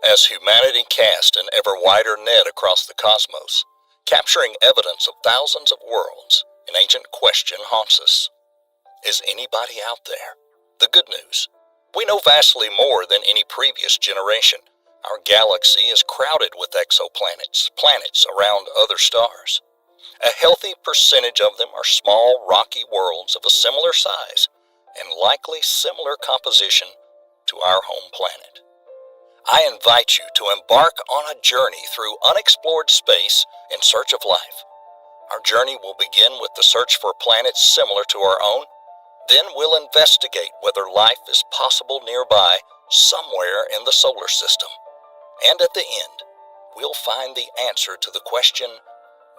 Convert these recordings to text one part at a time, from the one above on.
As humanity cast an ever wider net across the cosmos, capturing evidence of thousands of worlds, an ancient question haunts us. Is anybody out there? The good news: we know vastly more than any previous generation. Our galaxy is crowded with exoplanets, planets around other stars. A healthy percentage of them are small, rocky worlds of a similar size and likely similar composition to our home planet. I invite you to embark on a journey through unexplored space in search of life. Our journey will begin with the search for planets similar to our own. Then we'll investigate whether life is possible nearby, somewhere in the solar system. And at the end, we'll find the answer to the question,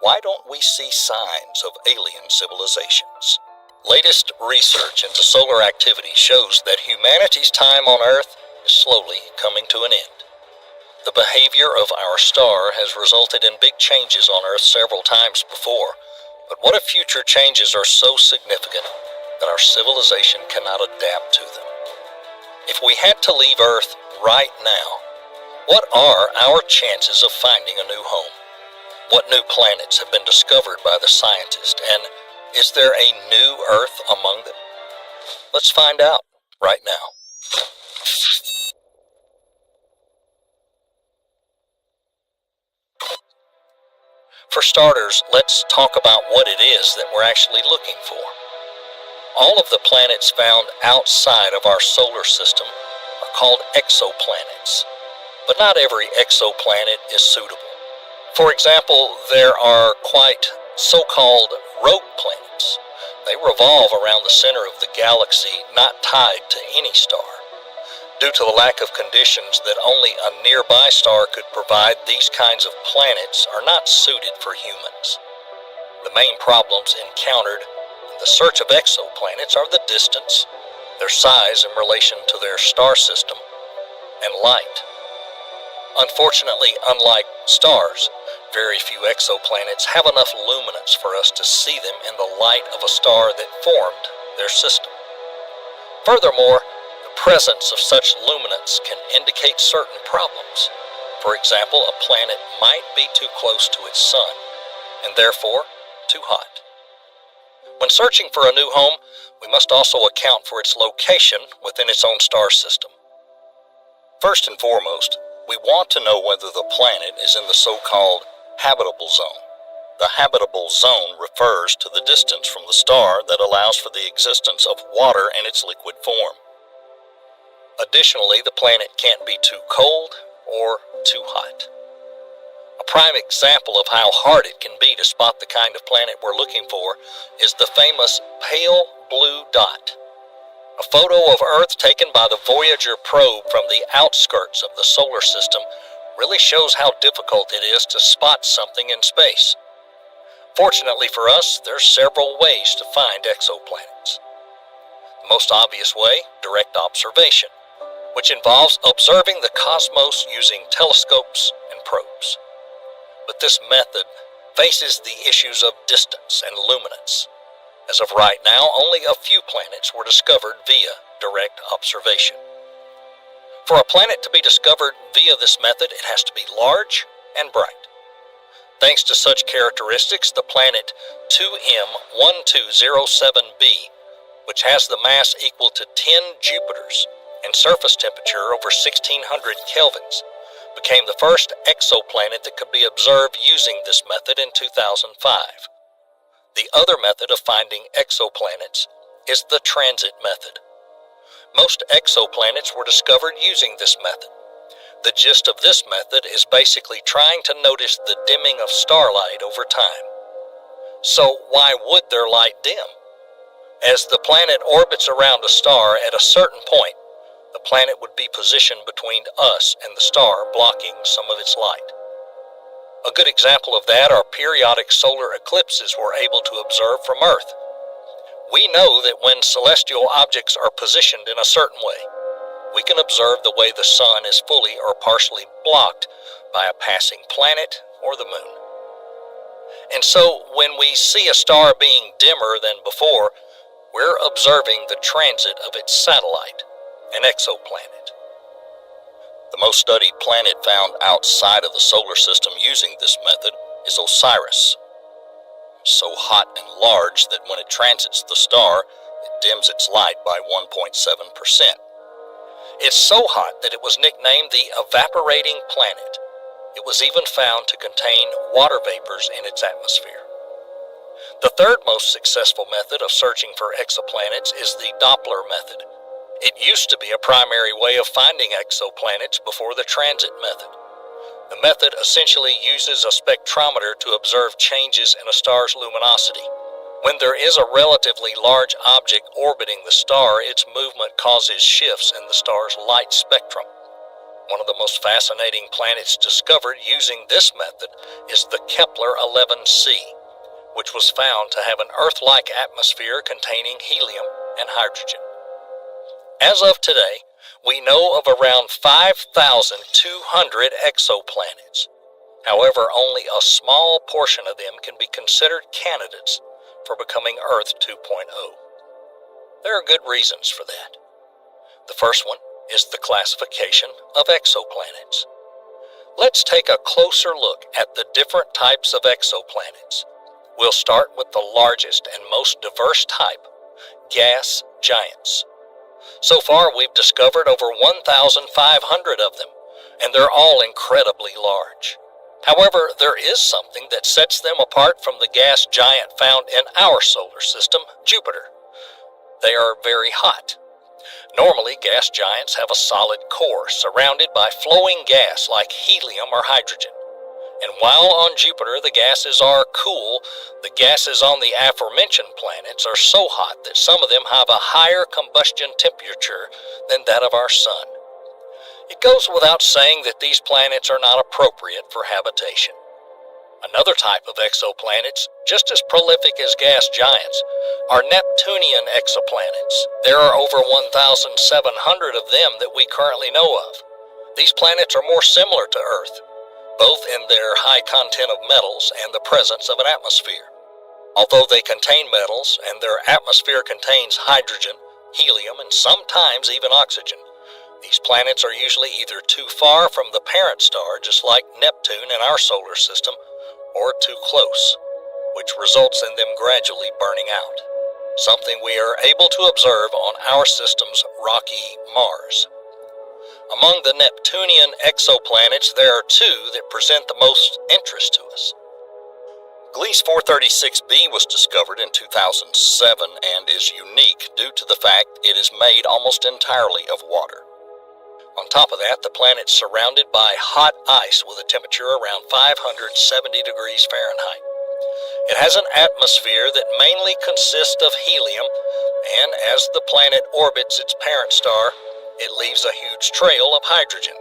why don't we see signs of alien civilizations? Latest research into solar activity shows that humanity's time on Earth is slowly coming to an end. The behavior of our star has resulted in big changes on Earth several times before, but what if future changes are so significant that our civilization cannot adapt to them? If we had to leave Earth right now, what are our chances of finding a new home? What new planets have been discovered by the scientists, and is there a new Earth among them? Let's find out right now. For starters, let's talk about what it is that we're actually looking for. All of the planets found outside of our solar system are called exoplanets, but not every exoplanet is suitable. For example, there are quite so-called rogue planets. They revolve around the center of the galaxy, not tied to any star. Due to the lack of conditions that only a nearby star could provide, these kinds of planets are not suited for humans. The main problems encountered in the search of exoplanets are the distance, their size in relation to their star system, and light. Unfortunately, unlike stars, very few exoplanets have enough luminance for us to see them in the light of a star that formed their system. Furthermore, the presence of such luminance can indicate certain problems. For example, a planet might be too close to its sun, and therefore too hot. When searching for a new home, we must also account for its location within its own star system. First and foremost, we want to know whether the planet is in the so-called habitable zone. The habitable zone refers to the distance from the star that allows for the existence of water in its liquid form. Additionally, the planet can't be too cold or too hot. A prime example of how hard it can be to spot the kind of planet we're looking for is the famous pale blue dot. A photo of Earth taken by the Voyager probe from the outskirts of the solar system really shows how difficult it is to spot something in space. Fortunately for us, there are several ways to find exoplanets. The most obvious way, direct observation, which involves observing the cosmos using telescopes and probes. But this method faces the issues of distance and luminance. As of right now, only a few planets were discovered via direct observation. For a planet to be discovered via this method, it has to be large and bright. Thanks to such characteristics, the planet 2M1207b, which has the mass equal to 10 Jupiters and surface temperature over 1600 kelvins, became the first exoplanet that could be observed using this method in 2005. The other method of finding exoplanets is the transit method. Most exoplanets were discovered using this method. The gist of this method is basically trying to notice the dimming of starlight over time. So why would their light dim? As the planet orbits around a star at a certain point, the planet would be positioned between us and the star, blocking some of its light. A good example of that are periodic solar eclipses we're able to observe from Earth. We know that when celestial objects are positioned in a certain way, we can observe the way the sun is fully or partially blocked by a passing planet or the moon. And so when we see a star being dimmer than before, we're observing the transit of its satellite, an exoplanet. The most studied planet found outside of the solar system using this method is Osiris. So hot and large that when it transits the star, it dims its light by 1.7%. It's so hot that it was nicknamed the evaporating planet. It was even found to contain water vapors in its atmosphere. The third most successful method of searching for exoplanets is the Doppler method. It used to be a primary way of finding exoplanets before the transit method. The method essentially uses a spectrometer to observe changes in a star's luminosity. When there is a relatively large object orbiting the star, its movement causes shifts in the star's light spectrum. One of the most fascinating planets discovered using this method is the Kepler-11c, which was found to have an Earth-like atmosphere containing helium and hydrogen. As of today, we know of around 5,200 exoplanets. However, only a small portion of them can be considered candidates for becoming Earth 2.0. There are good reasons for that. The first one is the classification of exoplanets. Let's take a closer look at the different types of exoplanets. We'll start with the largest and most diverse type, gas giants. So far, we've discovered over 1,500 of them, and they're all incredibly large. However, there is something that sets them apart from the gas giant found in our solar system, Jupiter. They are very hot. Normally, gas giants have a solid core surrounded by flowing gas like helium or hydrogen. And while on Jupiter the gases are cool, the gases on the aforementioned planets are so hot that some of them have a higher combustion temperature than that of our Sun. It goes without saying that these planets are not appropriate for habitation. Another type of exoplanets, just as prolific as gas giants, are Neptunian exoplanets. There are over 1,700 of them that we currently know of. These planets are more similar to Earth, both in their high content of metals and the presence of an atmosphere. Although they contain metals and their atmosphere contains hydrogen, helium, and sometimes even oxygen, these planets are usually either too far from the parent star, just like Neptune in our solar system, or too close, which results in them gradually burning out, something we are able to observe on our system's rocky Mars. Among the Neptunian exoplanets, there are two that present the most interest to us. Gliese 436b was discovered in 2007 and is unique due to the fact it is made almost entirely of water. On top of that, the planet is surrounded by hot ice with a temperature around 570 degrees Fahrenheit. It has an atmosphere that mainly consists of helium, and as the planet orbits its parent star, it leaves a huge trail of hydrogen.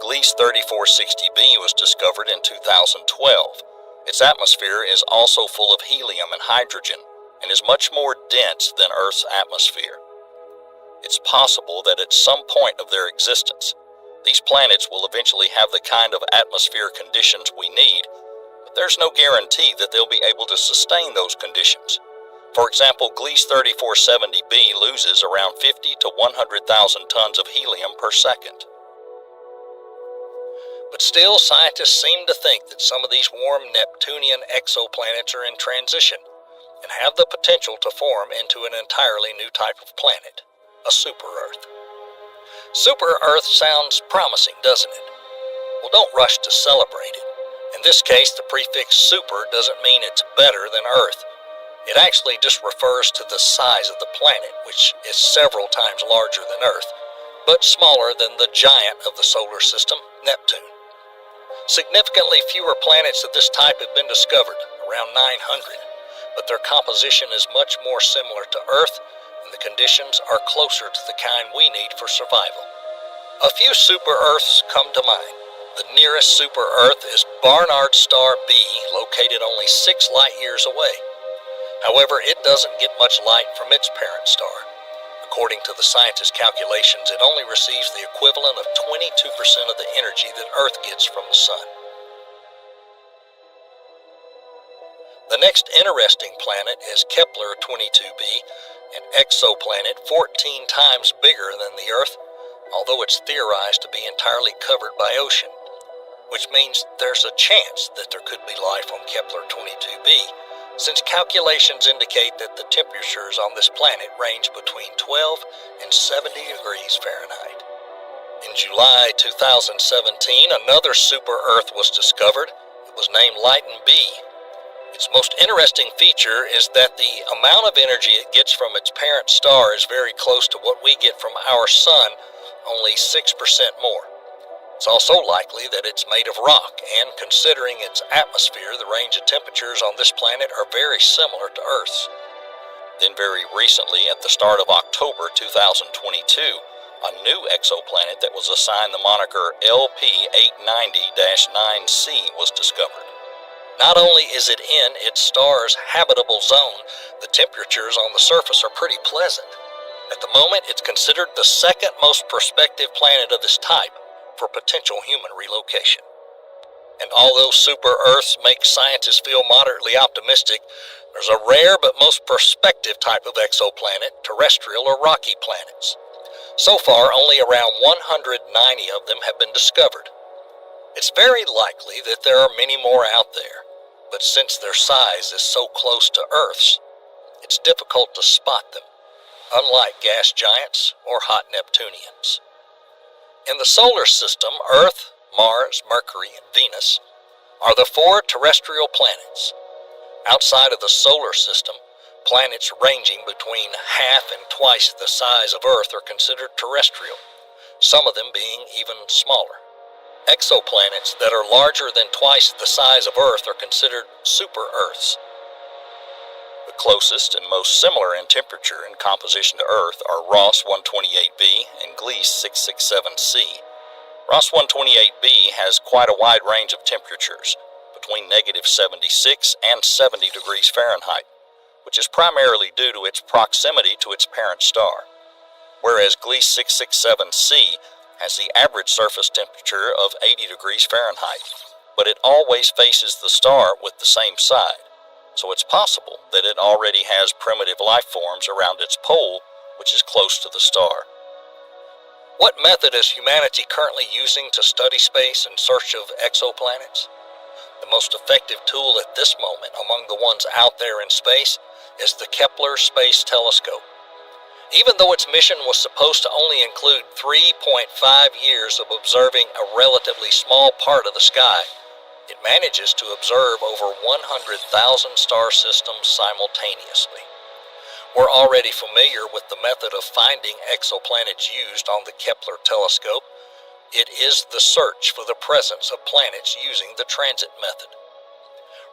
Gliese 3460b was discovered in 2012. Its atmosphere is also full of helium and hydrogen, and is much more dense than Earth's atmosphere. It's possible that at some point of their existence, these planets will eventually have the kind of atmosphere conditions we need, but there's no guarantee that they'll be able to sustain those conditions. For example, Gliese 3470b loses around 50 to 100,000 tons of helium per second. But still, scientists seem to think that some of these warm Neptunian exoplanets are in transition and have the potential to form into an entirely new type of planet. A super-Earth. Super-Earth sounds promising, doesn't it? Well, don't rush to celebrate it. In this case, the prefix super doesn't mean it's better than Earth. It actually just refers to the size of the planet, which is several times larger than Earth, but smaller than the giant of the solar system, Neptune. Significantly fewer planets of this type have been discovered, around 900, but their composition is much more similar to Earth, and the conditions are closer to the kind we need for survival. A few super-Earths come to mind. The nearest super-Earth is Barnard Star B, located only 6 light-years away. However, it doesn't get much light from its parent star. According to the scientists' calculations, it only receives the equivalent of 22% of the energy that Earth gets from the Sun. The next interesting planet is Kepler-22b, an exoplanet 14 times bigger than the Earth although it's theorized to be entirely covered by ocean, which means there's a chance that there could be life on Kepler 22b, since calculations indicate that the temperatures on this planet range between 12 and 70 degrees Fahrenheit. In July 2017, another super-Earth was discovered. It was named Lyten b. Its most interesting feature is that the amount of energy it gets from its parent star is very close to what we get from our sun, only 6% more. It's also likely that it's made of rock, and considering its atmosphere, the range of temperatures on this planet are very similar to Earth's. Then very recently, at the start of October 2022, a new exoplanet that was assigned the moniker LP890-9c was discovered. Not only is it in its star's habitable zone, the temperatures on the surface are pretty pleasant. At the moment, it's considered the second most prospective planet of this type for potential human relocation. And although super-Earths make scientists feel moderately optimistic, there's a rare but most prospective type of exoplanet, terrestrial or rocky planets. So far, only around 190 of them have been discovered. It's very likely that there are many more out there, but since their size is so close to Earth's, it's difficult to spot them, unlike gas giants or hot Neptunians. In the solar system, Earth, Mars, Mercury, and Venus are the four terrestrial planets. Outside of the solar system, planets ranging between half and twice the size of Earth are considered terrestrial, some of them being even smaller. Exoplanets that are larger than twice the size of Earth are considered super-Earths. The closest and most similar in temperature and composition to Earth are Ross 128b and Gliese 667c. Ross 128b has quite a wide range of temperatures, between -76 and 70 degrees Fahrenheit, which is primarily due to its proximity to its parent star, whereas Gliese 667c has the average surface temperature of 80 degrees Fahrenheit, but it always faces the star with the same side, so it's possible that it already has primitive life forms around its pole, which is close to the star. What method is humanity currently using to study space in search of exoplanets? The most effective tool at this moment among the ones out there in space is the Kepler Space Telescope. Even though its mission was supposed to only include 3.5 years of observing a relatively small part of the sky, it manages to observe over 100,000 star systems simultaneously. We're already familiar with the method of finding exoplanets used on the Kepler telescope. It is the search for the presence of planets using the transit method.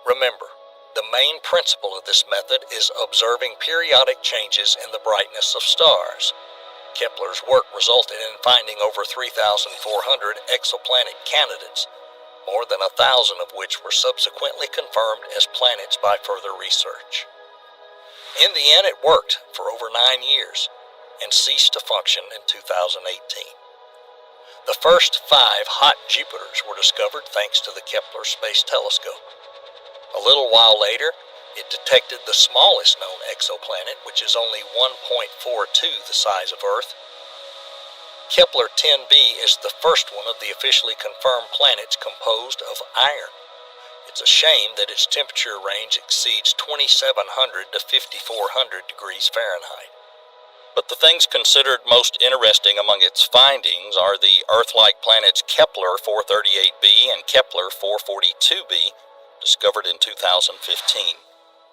Remember, the main principle of this method is observing periodic changes in the brightness of stars. Kepler's work resulted in finding over 3,400 exoplanet candidates, more than 1,000 of which were subsequently confirmed as planets by further research. In the end, it worked for over 9 years and ceased to function in 2018. The first 5 hot Jupiters were discovered thanks to the Kepler Space Telescope. A little while later, it detected the smallest known exoplanet, which is only 1.42 the size of Earth. Kepler 10b is the first one of the officially confirmed planets composed of iron. It's a shame that its temperature range exceeds 2,700 to 5,400 degrees Fahrenheit. But the things considered most interesting among its findings are the Earth-like planets Kepler 438b and Kepler 442b, discovered in 2015,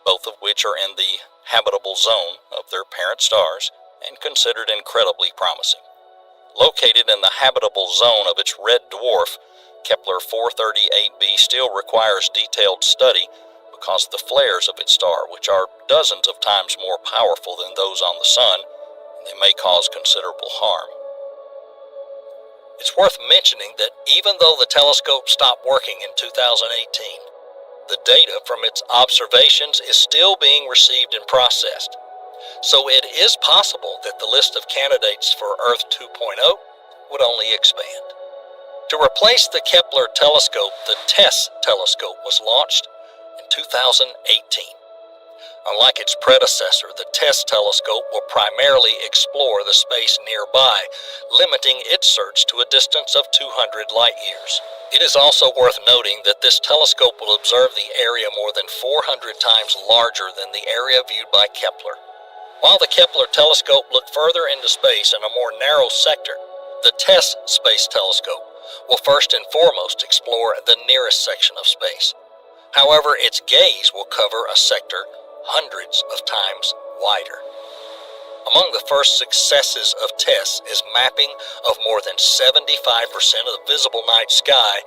both of which are in the habitable zone of their parent stars and considered incredibly promising. Located in the habitable zone of its red dwarf, Kepler 438b still requires detailed study because the flares of its star, which are dozens of times more powerful than those on the Sun, they may cause considerable harm. It's worth mentioning that even though the telescope stopped working in 2018, the data from its observations is still being received and processed. So it is possible that the list of candidates for Earth 2.0 would only expand. To replace the Kepler telescope, the TESS telescope was launched in 2018. Unlike its predecessor, the TESS telescope will primarily explore the space nearby, limiting its search to a distance of 200 light-years. It is also worth noting that this telescope will observe the area more than 400 times larger than the area viewed by Kepler. While the Kepler telescope looked further into space in a more narrow sector, the TESS space telescope will first and foremost explore the nearest section of space. However, its gaze will cover a sector hundreds of times wider. Among the first successes of TESS is mapping of more than 75% of the visible night sky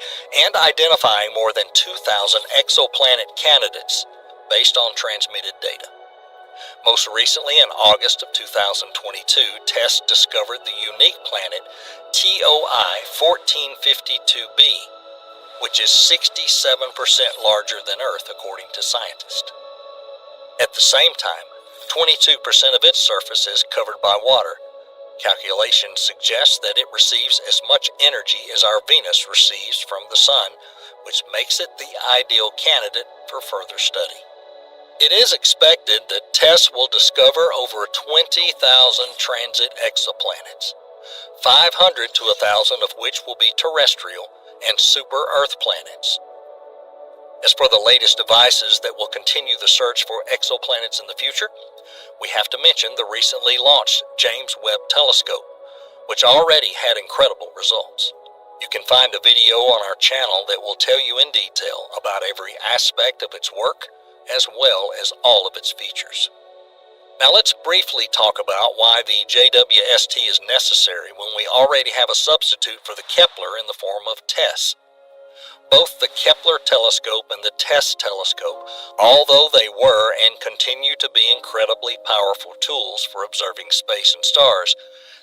and identifying more than 2,000 exoplanet candidates based on transmitted data. Most recently, in August of 2022, TESS discovered the unique planet TOI 1452b, which is 67% larger than Earth according to scientists. At the same time, 22% of its surface is covered by water. Calculations suggest that it receives as much energy as our Venus receives from the Sun, which makes it the ideal candidate for further study. It is expected that TESS will discover over 20,000 transit exoplanets, 500 to 1,000 of which will be terrestrial and super-Earth planets. As for the latest devices that will continue the search for exoplanets in the future, we have to mention the recently launched James Webb Telescope, which already had incredible results. You can find a video on our channel that will tell you in detail about every aspect of its work, as well as all of its features. Now let's briefly talk about why the JWST is necessary when we already have a substitute for the Kepler in the form of TESS. Both the Kepler telescope and the TESS telescope, although they were and continue to be incredibly powerful tools for observing space and stars,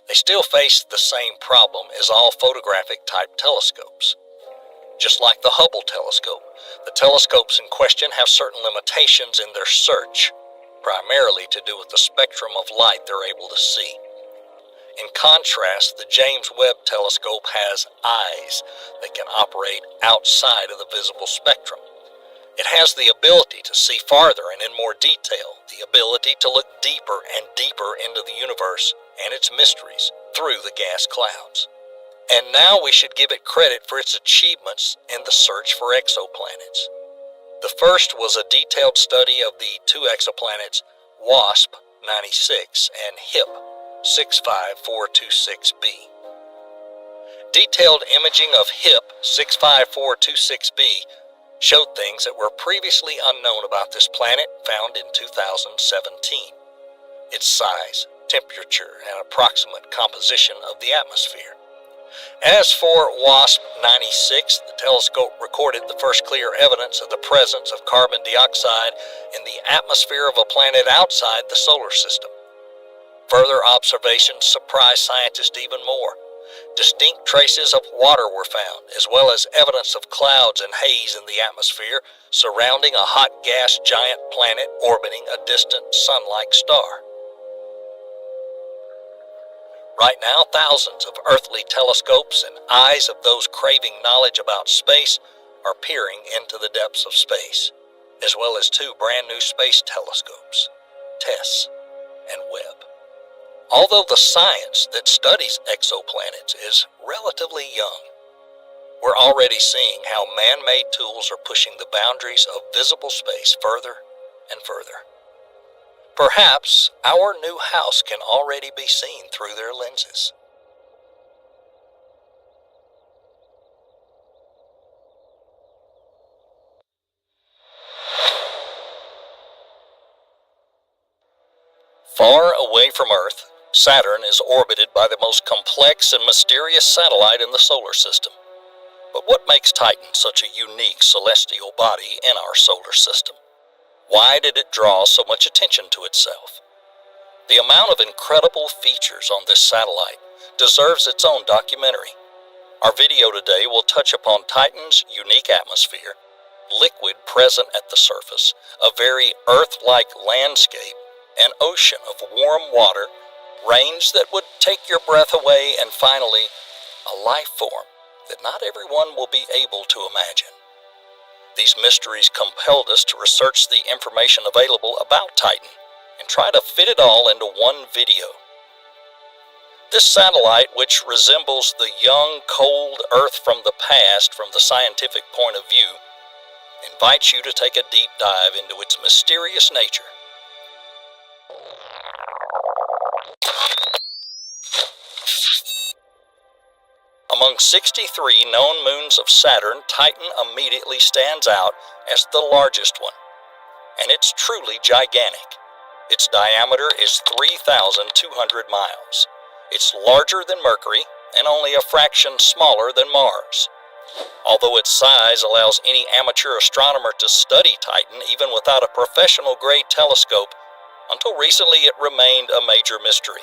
they still face the same problem as all photographic-type telescopes. Just like the Hubble telescope, the telescopes in question have certain limitations in their search, primarily to do with the spectrum of light they're able to see. In contrast, the James Webb Telescope has eyes that can operate outside of the visible spectrum. It has the ability to see farther and in more detail, the ability to look deeper and deeper into the universe and its mysteries through the gas clouds. And now we should give it credit for its achievements in the search for exoplanets. The first was a detailed study of the two exoplanets WASP-96 and HIP 65426b. Detailed imaging of HIP 65426b showed things that were previously unknown about this planet found in 2017. Its size, temperature, and approximate composition of the atmosphere. As for WASP-96, the telescope recorded the first clear evidence of the presence of carbon dioxide in the atmosphere of a planet outside the solar system. Further observations surprised scientists even more. Distinct traces of water were found, as well as evidence of clouds and haze in the atmosphere surrounding a hot gas giant planet orbiting a distant sun-like star. Right now, thousands of earthly telescopes and eyes of those craving knowledge about space are peering into the depths of space, as well as two brand new space telescopes, TESS and Webb. Although the science that studies exoplanets is relatively young, we're already seeing how man-made tools are pushing the boundaries of visible space further and further. Perhaps our new house can already be seen through their lenses. Far away from Earth, Saturn is orbited by the most complex and mysterious satellite in the solar system. But what makes Titan such a unique celestial body in our solar system? Why did it draw so much attention to itself? The amount of incredible features on this satellite deserves its own documentary. Our video today will touch upon Titan's unique atmosphere, liquid present at the surface, a very Earth-like landscape, an ocean of warm water, rains that would take your breath away, and finally, a life form that not everyone will be able to imagine. These mysteries compelled us to research the information available about Titan and try to fit it all into one video. This satellite, which resembles the young, cold Earth from the past from the scientific point of view, invites you to take a deep dive into its mysterious nature. Among 63 known moons of Saturn, Titan immediately stands out as the largest one, and it's truly gigantic. Its diameter is 3,200 miles. It's larger than Mercury and only a fraction smaller than Mars. Although its size allows any amateur astronomer to study Titan even without a professional-grade telescope, until recently it remained a major mystery.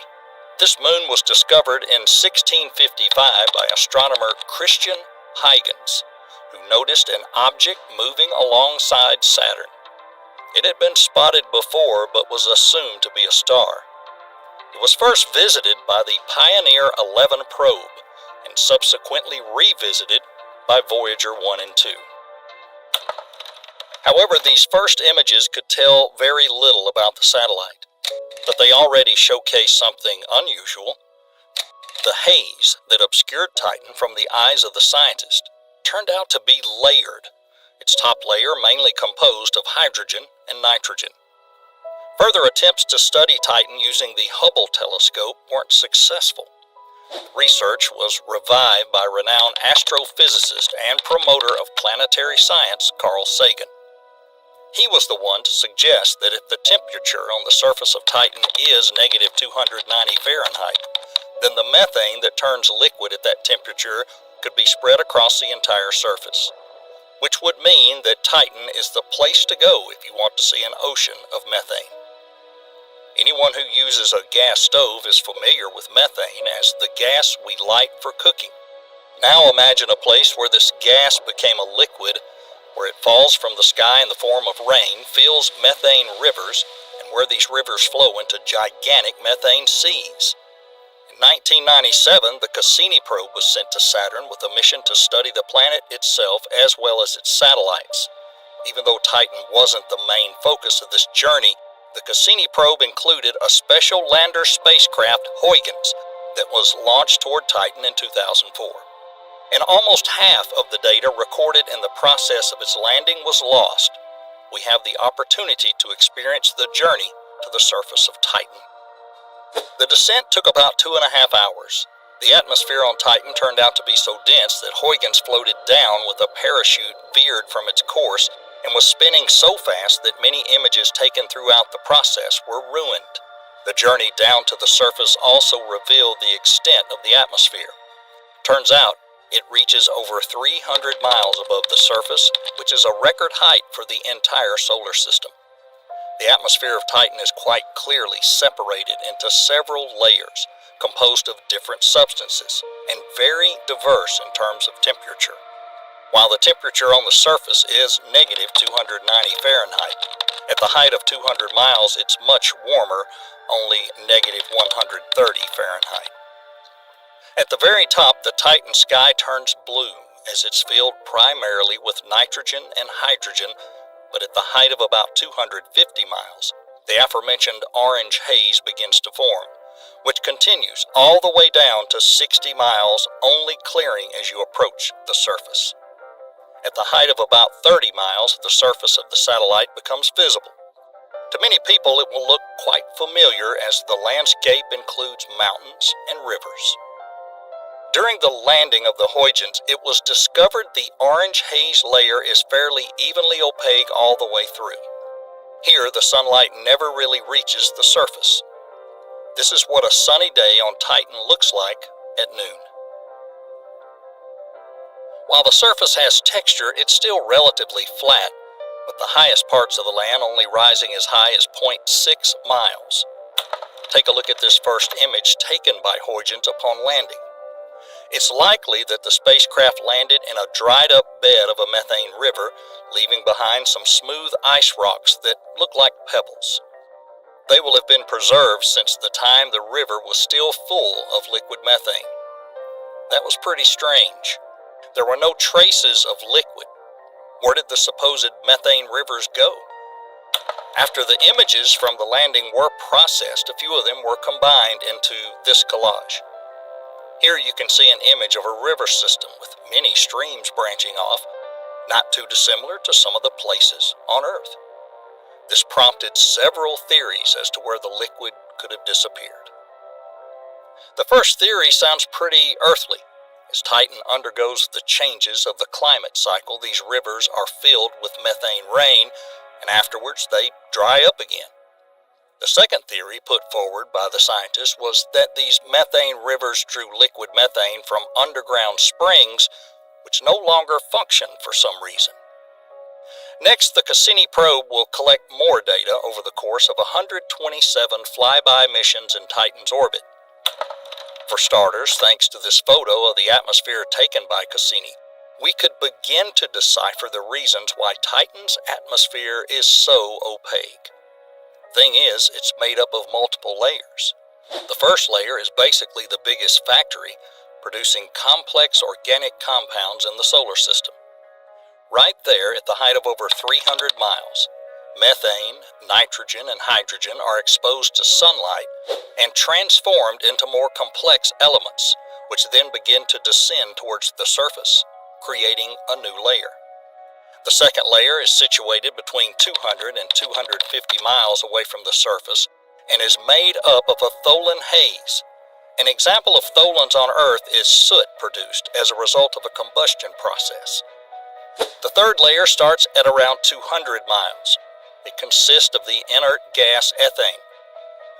This moon was discovered in 1655 by astronomer Christian Huygens, who noticed an object moving alongside Saturn. It had been spotted before but was assumed to be a star. It was first visited by the Pioneer 11 probe and subsequently revisited by Voyager 1 and 2. However, these first images could tell very little about the satellite, but they already showcase something unusual. The haze that obscured Titan from the eyes of the scientist turned out to be layered, its top layer mainly composed of hydrogen and nitrogen. Further attempts to study Titan using the Hubble telescope weren't successful. Research was revived by renowned astrophysicist and promoter of planetary science Carl Sagan. He was the one to suggest that if the temperature on the surface of Titan is negative 290 Fahrenheit, then the methane that turns liquid at that temperature could be spread across the entire surface, which would mean that Titan is the place to go if you want to see an ocean of methane. Anyone who uses a gas stove is familiar with methane as the gas we light for cooking. Now imagine a place where this gas became a liquid, where it falls from the sky in the form of rain, fills methane rivers, and where these rivers flow into gigantic methane seas. In 1997, the Cassini probe was sent to Saturn with a mission to study the planet itself as well as its satellites. Even though Titan wasn't the main focus of this journey, the Cassini probe included a special lander spacecraft, Huygens, that was launched toward Titan in 2004. And almost half of the data recorded in the process of its landing was lost. We have the opportunity to experience the journey to the surface of Titan. The descent took about 2.5 hours. The atmosphere on Titan turned out to be so dense that Huygens floated down with a parachute veered from its course and was spinning so fast that many images taken throughout the process were ruined. The journey down to the surface also revealed the extent of the atmosphere. Turns out, it reaches over 300 miles above the surface, which is a record height for the entire solar system. The atmosphere of Titan is quite clearly separated into several layers, composed of different substances, and very diverse in terms of temperature. While the temperature on the surface is negative 290 Fahrenheit, at the height of 200 miles it's much warmer, only negative 130 Fahrenheit. At the very top, the Titan sky turns blue as it's filled primarily with nitrogen and hydrogen, but at the height of about 250 miles, the aforementioned orange haze begins to form, which continues all the way down to 60 miles, only clearing as you approach the surface. At the height of about 30 miles, the surface of the satellite becomes visible. To many people, it will look quite familiar as the landscape includes mountains and rivers. During the landing of the Huygens, it was discovered the orange haze layer is fairly evenly opaque all the way through. Here, the sunlight never really reaches the surface. This is what a sunny day on Titan looks like at noon. While the surface has texture, it's still relatively flat, with the highest parts of the land only rising as high as 0.6 miles. Take a look at this first image taken by Huygens upon landing. It's likely that the spacecraft landed in a dried-up bed of a methane river, leaving behind some smooth ice rocks that look like pebbles. They will have been preserved since the time the river was still full of liquid methane. That was pretty strange. There were no traces of liquid. Where did the supposed methane rivers go? After the images from the landing were processed, a few of them were combined into this collage. Here you can see an image of a river system with many streams branching off, not too dissimilar to some of the places on Earth. This prompted several theories as to where the liquid could have disappeared. The first theory sounds pretty earthly. As Titan undergoes the changes of the climate cycle, these rivers are filled with methane rain, and afterwards they dry up again. The second theory put forward by the scientists was that these methane rivers drew liquid methane from underground springs, which no longer function for some reason. Next, the Cassini probe will collect more data over the course of 127 flyby missions in Titan's orbit. For starters, thanks to this photo of the atmosphere taken by Cassini, we could begin to decipher the reasons why Titan's atmosphere is so opaque. Thing is, it's made up of multiple layers. The first layer is basically the biggest factory, producing complex organic compounds in the solar system. Right there, at the height of over 300 miles, methane, nitrogen, and hydrogen are exposed to sunlight and transformed into more complex elements, which then begin to descend towards the surface, creating a new layer. The second layer is situated between 200 and 250 miles away from the surface and is made up of a tholin haze. An example of tholins on Earth is soot produced as a result of a combustion process. The third layer starts at around 200 miles. It consists of the inert gas ethane.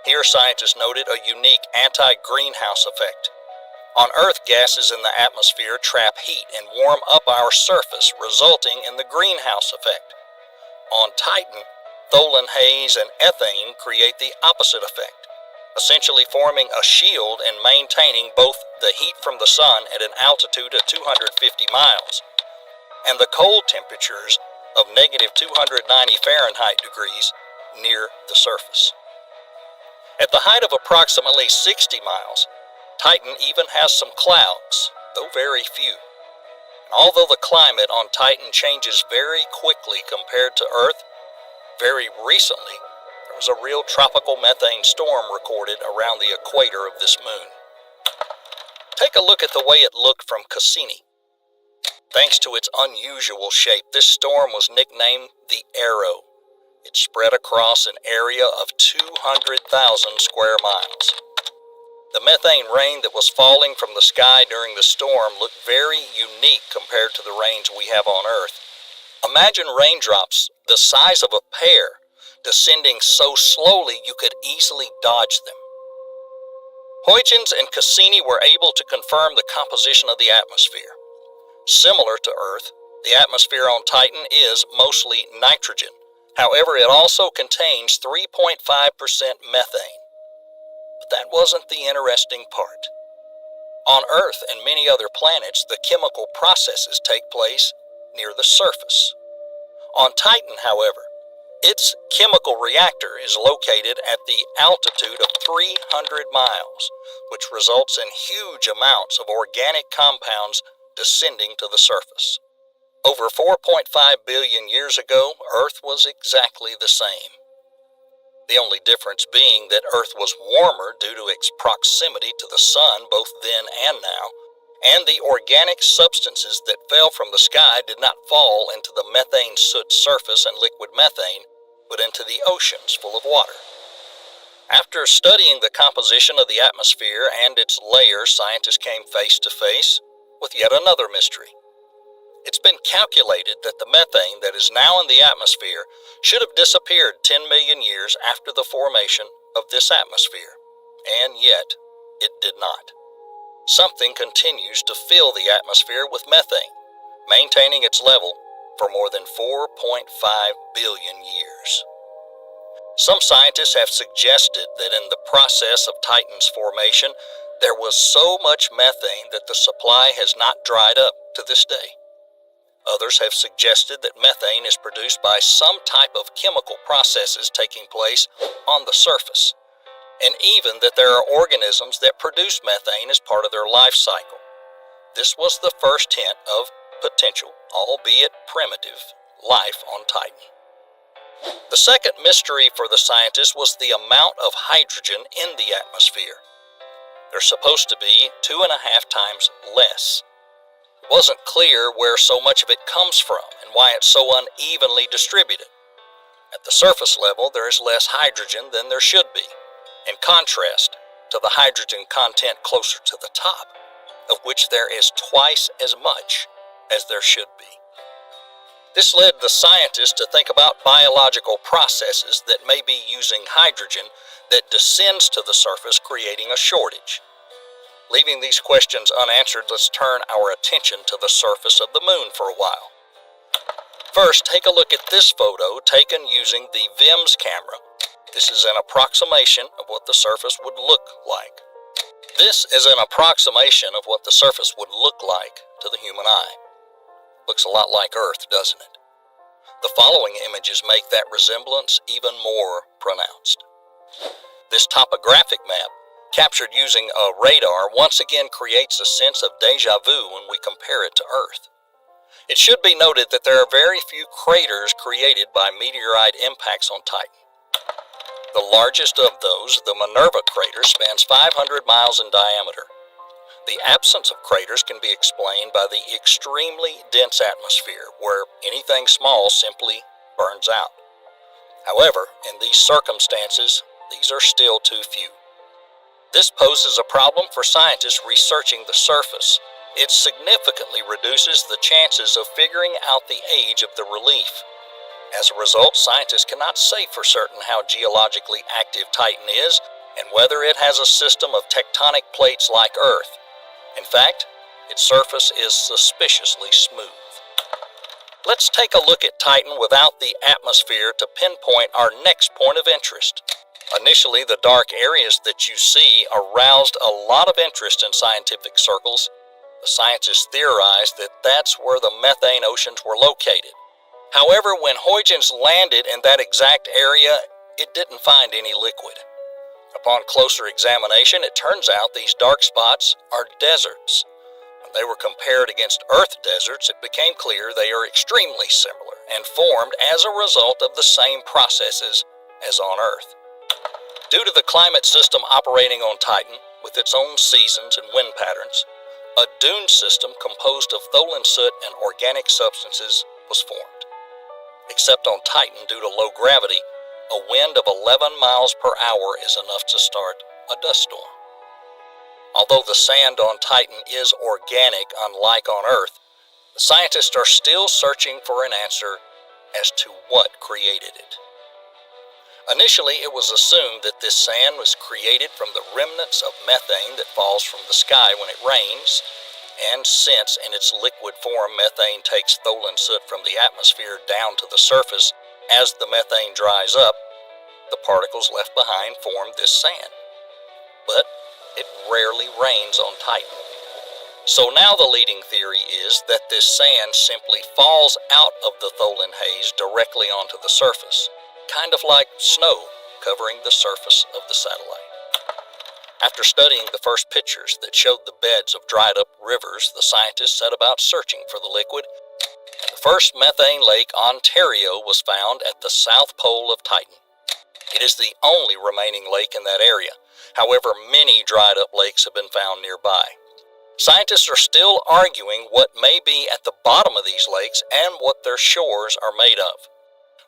Here scientists noted a unique anti-greenhouse effect. On Earth, gases in the atmosphere trap heat and warm up our surface, resulting in the greenhouse effect. On Titan, tholin haze and ethane create the opposite effect, essentially forming a shield and maintaining both the heat from the sun at an altitude of 250 miles and the cold temperatures of negative 290 Fahrenheit degrees near the surface. At the height of approximately 60 miles, Titan even has some clouds, though very few. And although the climate on Titan changes very quickly compared to Earth, very recently there was a real tropical methane storm recorded around the equator of this moon. Take a look at the way it looked from Cassini. Thanks to its unusual shape, this storm was nicknamed the Arrow. It spread across an area of 200,000 square miles. The methane rain that was falling from the sky during the storm looked very unique compared to the rains we have on Earth. Imagine raindrops the size of a pear descending so slowly you could easily dodge them. Huygens and Cassini were able to confirm the composition of the atmosphere. Similar to Earth, the atmosphere on Titan is mostly nitrogen. However, it also contains 3.5% methane. But that wasn't the interesting part. On Earth and many other planets, the chemical processes take place near the surface. On Titan, however, its chemical reactor is located at the altitude of 300 miles, which results in huge amounts of organic compounds descending to the surface. Over 4.5 billion years ago, Earth was exactly the same. The only difference being that Earth was warmer due to its proximity to the sun both then and now, and the organic substances that fell from the sky did not fall into the methane soot surface and liquid methane, but into the oceans full of water. After studying the composition of the atmosphere and its layers, scientists came face to face with yet another mystery. It's been calculated that the methane that is now in the atmosphere should have disappeared 10 million years after the formation of this atmosphere, and yet it did not. Something continues to fill the atmosphere with methane, maintaining its level for more than 4.5 billion years. Some scientists have suggested that in the process of Titan's formation, there was so much methane that the supply has not dried up to this day. Others have suggested that methane is produced by some type of chemical processes taking place on the surface, and even that there are organisms that produce methane as part of their life cycle. This was the first hint of potential, albeit primitive, life on Titan. The second mystery for the scientists was the amount of hydrogen in the atmosphere. There's supposed to be 2.5 times less. It wasn't clear where so much of it comes from and why it's so unevenly distributed. At the surface level, there is less hydrogen than there should be, in contrast to the hydrogen content closer to the top, of which there is twice as much as there should be. This led the scientists to think about biological processes that may be using hydrogen that descends to the surface, creating a shortage. Leaving these questions unanswered, let's turn our attention to the surface of the moon for a while. First, take a look at this photo taken using the VIMS camera. This is an approximation of what the surface would look like. This is an approximation of what the surface would look like to the human eye. Looks a lot like Earth, doesn't it? The following images make that resemblance even more pronounced. This topographic map, captured using a radar, once again creates a sense of deja vu when we compare it to Earth. It should be noted that there are very few craters created by meteorite impacts on Titan. The largest of those, the Minerva crater, spans 500 miles in diameter. The absence of craters can be explained by the extremely dense atmosphere, where anything small simply burns out. However, in these circumstances, these are still too few. This poses a problem for scientists researching the surface. It significantly reduces the chances of figuring out the age of the relief. As a result, scientists cannot say for certain how geologically active Titan is and whether it has a system of tectonic plates like Earth. In fact, its surface is suspiciously smooth. Let's take a look at Titan without the atmosphere to pinpoint our next point of interest. Initially, the dark areas that you see aroused a lot of interest in scientific circles. The scientists theorized that that's where the methane oceans were located. However, when Huygens landed in that exact area, it didn't find any liquid. Upon closer examination, it turns out these dark spots are deserts. When they were compared against Earth deserts, it became clear they are extremely similar and formed as a result of the same processes as on Earth. Due to the climate system operating on Titan, with its own seasons and wind patterns, a dune system composed of tholin soot and organic substances was formed. Except on Titan, due to low gravity, a wind of 11 miles per hour is enough to start a dust storm. Although the sand on Titan is organic, unlike on Earth, the scientists are still searching for an answer as to what created it. Initially, it was assumed that this sand was created from the remnants of methane that falls from the sky when it rains, and since in its liquid form methane takes tholin soot from the atmosphere down to the surface as the methane dries up, the particles left behind form this sand. But it rarely rains on Titan. So now the leading theory is that this sand simply falls out of the tholin haze directly onto the surface, kind of like snow covering the surface of the satellite. After studying the first pictures that showed the beds of dried up rivers, the scientists set about searching for the liquid, and the first methane lake, Ontario, was found at the south pole of Titan. It is the only remaining lake in that area. However, many dried up lakes have been found nearby. Scientists are still arguing what may be at the bottom of these lakes and what their shores are made of.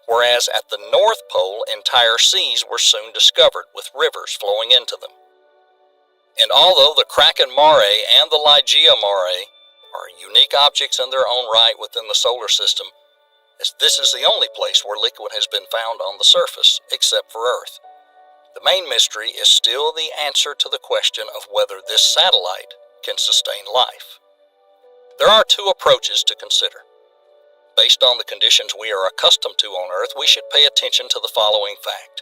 Whereas at the North Pole, entire seas were soon discovered with rivers flowing into them. And although the Kraken Mare and the Ligeia Mare are unique objects in their own right within the solar system, as this is the only place where liquid has been found on the surface, except for Earth. The main mystery is still the answer to the question of whether this satellite can sustain life. There are two approaches to consider. Based on the conditions we are accustomed to on Earth, we should pay attention to the following fact.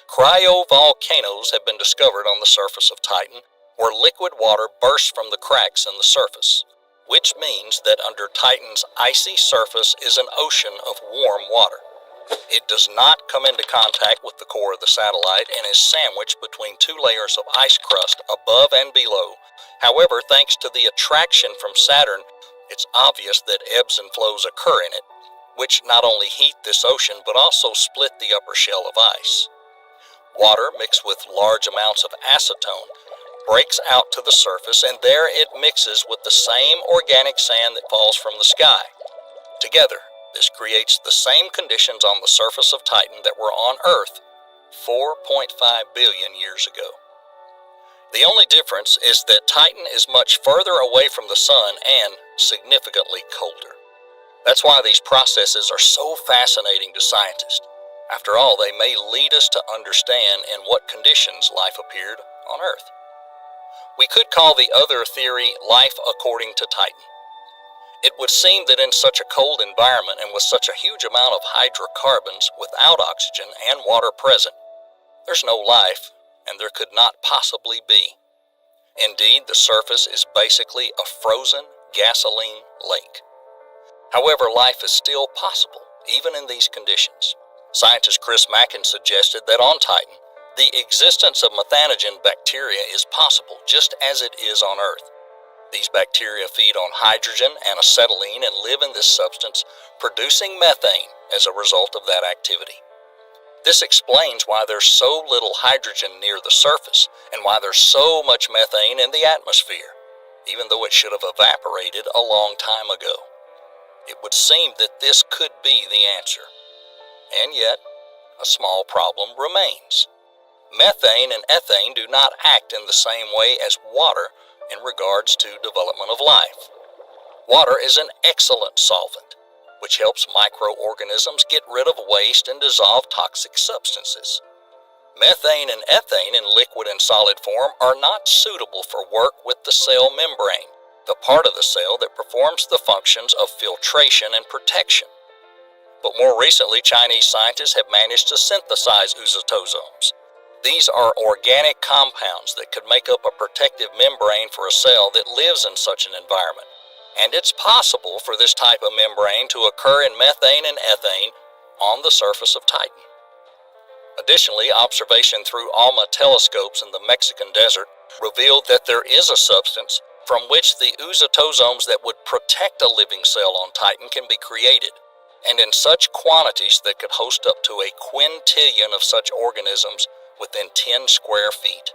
Cryovolcanoes have been discovered on the surface of Titan, where liquid water bursts from the cracks in the surface, which means that under Titan's icy surface is an ocean of warm water. It does not come into contact with the core of the satellite and is sandwiched between two layers of ice crust above and below. However, thanks to the attraction from Saturn, It's obvious that ebbs and flows occur in it, which not only heat this ocean but also split the upper shell of ice. Water mixed with large amounts of acetone breaks out to the surface, and there it mixes with the same organic sand that falls from the sky. Together, this creates the same conditions on the surface of Titan that were on Earth 4.5 billion years ago. The only difference is that Titan is much further away from the sun and significantly colder. That's why these processes are so fascinating to scientists. After all, they may lead us to understand in what conditions life appeared on Earth. We could call the other theory life according to Titan. It would seem that in such a cold environment and with such a huge amount of hydrocarbons without oxygen and water present, there's no life, and there could not possibly be. Indeed, the surface is basically a frozen gasoline lake. However, life is still possible, even in these conditions. Scientist Chris Mackin suggested that on Titan, the existence of methanogen bacteria is possible just as it is on Earth. These bacteria feed on hydrogen and acetylene and live in this substance, producing methane as a result of that activity. This explains why there's so little hydrogen near the surface and why there's so much methane in the atmosphere, even though it should have evaporated a long time ago. It would seem that this could be the answer. And yet, a small problem remains. Methane and ethane do not act in the same way as water in regards to development of life. Water is an excellent solvent, which helps microorganisms get rid of waste and dissolve toxic substances. Methane and ethane in liquid and solid form are not suitable for work with the cell membrane, the part of the cell that performs the functions of filtration and protection. But more recently, Chinese scientists have managed to synthesize ozotosomes. These are organic compounds that could make up a protective membrane for a cell that lives in such an environment. And it's possible for this type of membrane to occur in methane and ethane on the surface of Titan. Additionally, observation through ALMA telescopes in the Mexican desert revealed that there is a substance from which the ozotosomes that would protect a living cell on Titan can be created, and in such quantities that could host up to a quintillion of such organisms within 10 square feet.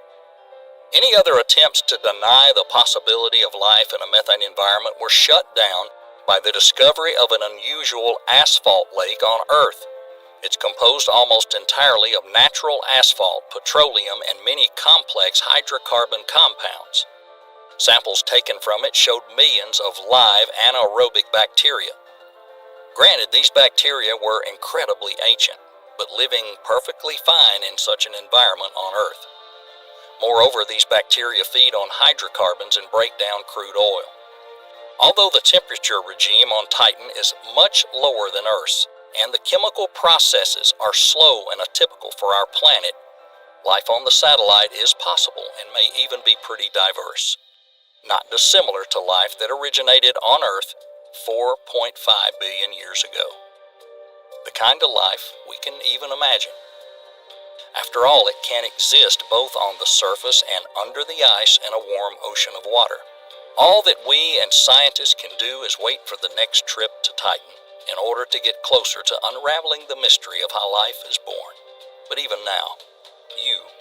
Any other attempts to deny the possibility of life in a methane environment were shut down by the discovery of an unusual asphalt lake on Earth. It's composed almost entirely of natural asphalt, petroleum, and many complex hydrocarbon compounds. Samples taken from it showed millions of live anaerobic bacteria. Granted, these bacteria were incredibly ancient, but living perfectly fine in such an environment on Earth. Moreover, these bacteria feed on hydrocarbons and break down crude oil. Although the temperature regime on Titan is much lower than Earth's, and the chemical processes are slow and atypical for our planet, life on the satellite is possible and may even be pretty diverse, not dissimilar to life that originated on Earth 4.5 billion years ago. The kind of life we can even imagine. After all, it can exist both on the surface and under the ice in a warm ocean of water. All that we and scientists can do is wait for the next trip to Titan in order to get closer to unraveling the mystery of how life is born. But even now, you,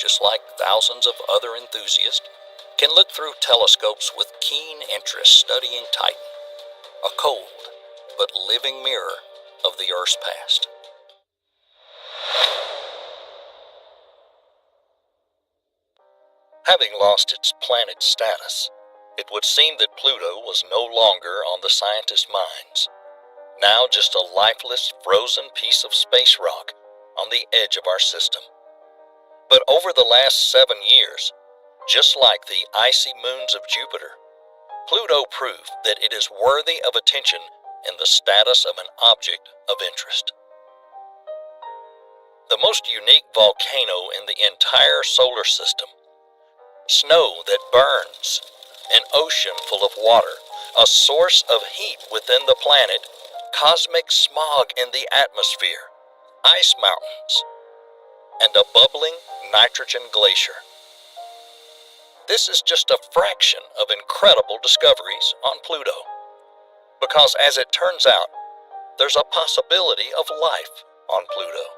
just like thousands of other enthusiasts, can look through telescopes with keen interest studying Titan, a cold but living mirror of the Earth's past. Having lost its planet status, it would seem that Pluto was no longer on the scientists' minds. Now just a lifeless, frozen piece of space rock on the edge of our system. But over the last 7 years, just like the icy moons of Jupiter, Pluto proved that it is worthy of attention in the status of an object of interest. The most unique volcano in the entire solar system, snow that burns, an ocean full of water, a source of heat within the planet, cosmic smog in the atmosphere, ice mountains, and a bubbling nitrogen glacier. This is just a fraction of incredible discoveries on Pluto. because as it turns out, there's a possibility of life on Pluto.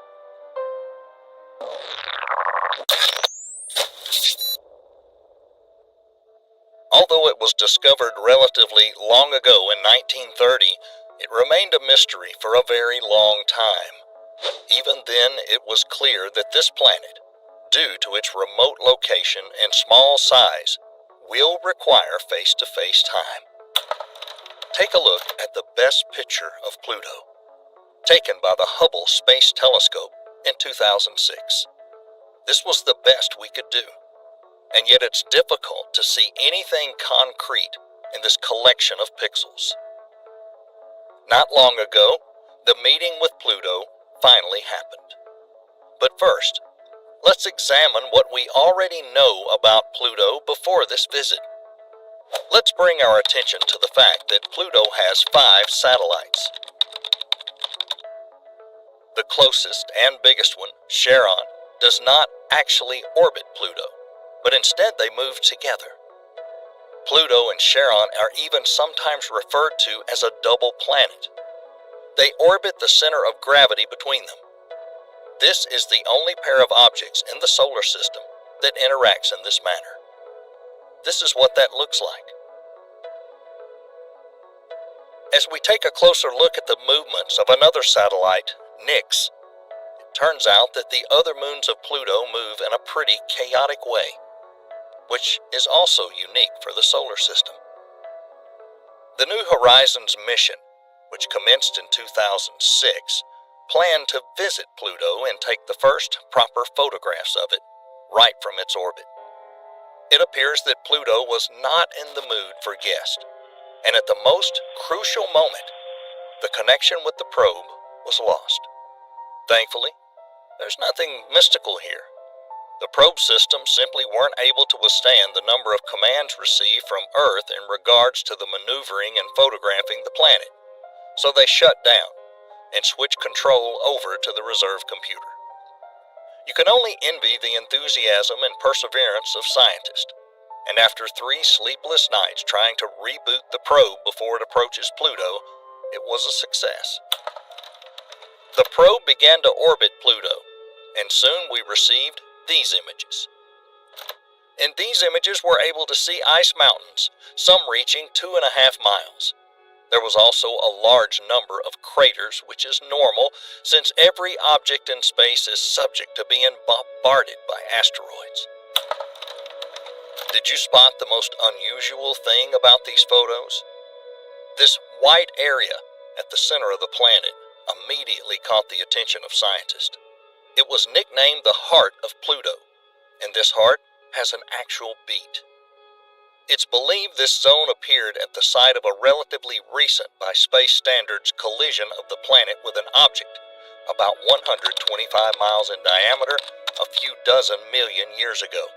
Although it was discovered relatively long ago in 1930, it remained a mystery for a very long time. Even then, it was clear that this planet, due to its remote location and small size, will require face-to-face time. Take a look at the best picture of Pluto, taken by the Hubble Space Telescope in 2006. This was the best we could do, and yet it's difficult to see anything concrete in this collection of pixels. Not long ago, the meeting with Pluto finally happened. But first, let's examine what we already know about Pluto before this visit. Let's bring our attention to the fact that Pluto has 5 satellites. The closest and biggest one, Charon, does not actually orbit Pluto, but instead they move together. Pluto and Charon are even sometimes referred to as a double planet. They orbit the center of gravity between them. This is the only pair of objects in the solar system that interacts in this manner. This is what that looks like. As we take a closer look at the movements of another satellite, Nix, it turns out that the other moons of Pluto move in a pretty chaotic way, which is also unique for the solar system. The New Horizons mission, which commenced in 2006, planned to visit Pluto and take the first proper photographs of it right from its orbit. It appears that Pluto was not in the mood for guests, and at the most crucial moment, the connection with the probe was lost. Thankfully, there's nothing mystical here. The probe systems simply weren't able to withstand the number of commands received from Earth in regards to the maneuvering and photographing the planet, so they shut down and switched control over to the reserve computer. You can only envy the enthusiasm and perseverance of scientists, and after 3 sleepless nights trying to reboot the probe before it approaches Pluto, it was a success. The probe began to orbit Pluto, and soon we received these images. In these images, we're able to see ice mountains, some reaching 2.5 miles. There was also a large number of craters, which is normal since every object in space is subject to being bombarded by asteroids. Did you spot the most unusual thing about these photos? This white area at the center of the planet immediately caught the attention of scientists. It was nicknamed the heart of Pluto, and this heart has an actual beat. It's believed this zone appeared at the site of a relatively recent, by space standards, collision of the planet with an object about 125 miles in diameter a few dozen million years ago.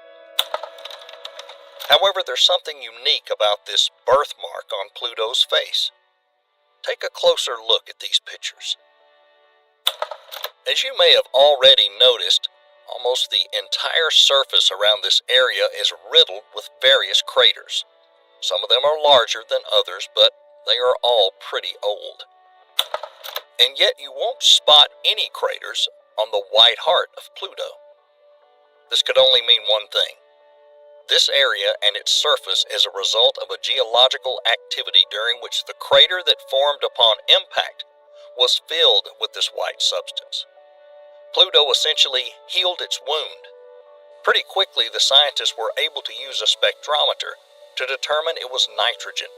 However, there's something unique about this birthmark on Pluto's face. Take a closer look at these pictures. As you may have already noticed, almost the entire surface around this area is riddled with various craters. Some of them are larger than others, but they are all pretty old. And yet you won't spot any craters on the white heart of Pluto. This could only mean one thing. This area and its surface is a result of a geological activity during which the crater that formed upon impact was filled with this white substance. Pluto essentially healed its wound. Pretty quickly, the scientists were able to use a spectrometer to determine it was nitrogen,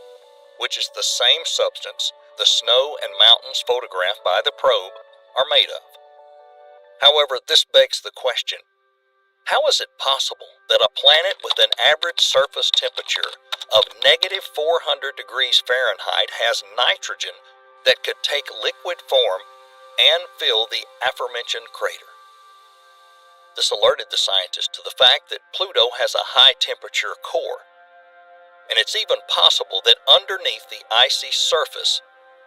which is the same substance the snow and mountains photographed by the probe are made of. However, this begs the question, how is it possible that a planet with an average surface temperature of -400 degrees Fahrenheit has nitrogen that could take liquid form and fill the aforementioned crater? This alerted the scientists to the fact that Pluto has a high-temperature core, and it's even possible that underneath the icy surface,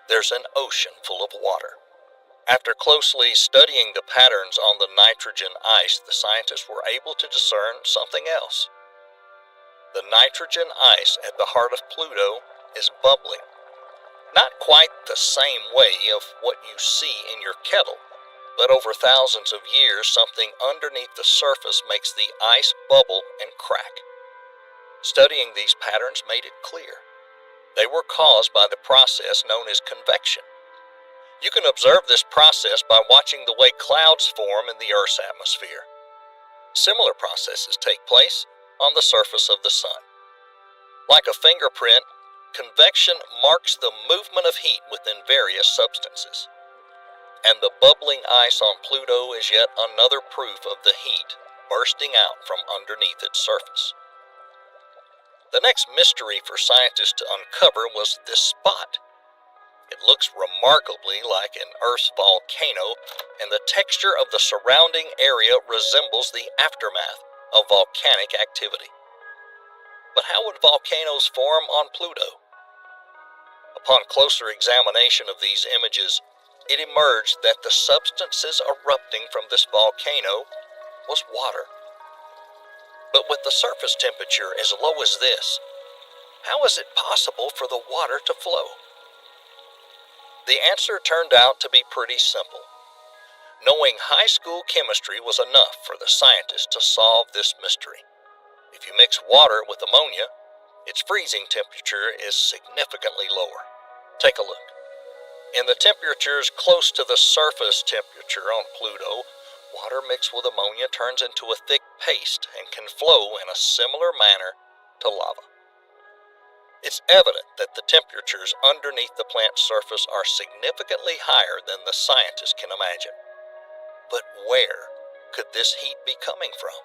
there's an ocean full of water. After closely studying the patterns on the nitrogen ice, the scientists were able to discern something else. The nitrogen ice at the heart of Pluto is bubbling. Not quite the same way of what you see in your kettle, but over thousands of years, something underneath the surface makes the ice bubble and crack. Studying these patterns made it clear. They were caused by the process known as convection. You can observe this process by watching the way clouds form in the Earth's atmosphere. Similar processes take place on the surface of the sun. Like a fingerprint, convection marks the movement of heat within various substances. And the bubbling ice on Pluto is yet another proof of the heat bursting out from underneath its surface. The next mystery for scientists to uncover was this spot. It looks remarkably like an Earth's volcano, and the texture of the surrounding area resembles the aftermath of volcanic activity. But how would volcanoes form on Pluto? Upon closer examination of these images, it emerged that the substances erupting from this volcano was water. But with the surface temperature as low as this, how is it possible for the water to flow? The answer turned out to be pretty simple. Knowing high school chemistry was enough for the scientists to solve this mystery. If you mix water with ammonia, its freezing temperature is significantly lower. Take a look. In the temperatures close to the surface temperature on Pluto, water mixed with ammonia turns into a thick paste and can flow in a similar manner to lava. It's evident that the temperatures underneath the plant's surface are significantly higher than the scientists can imagine. But where could this heat be coming from?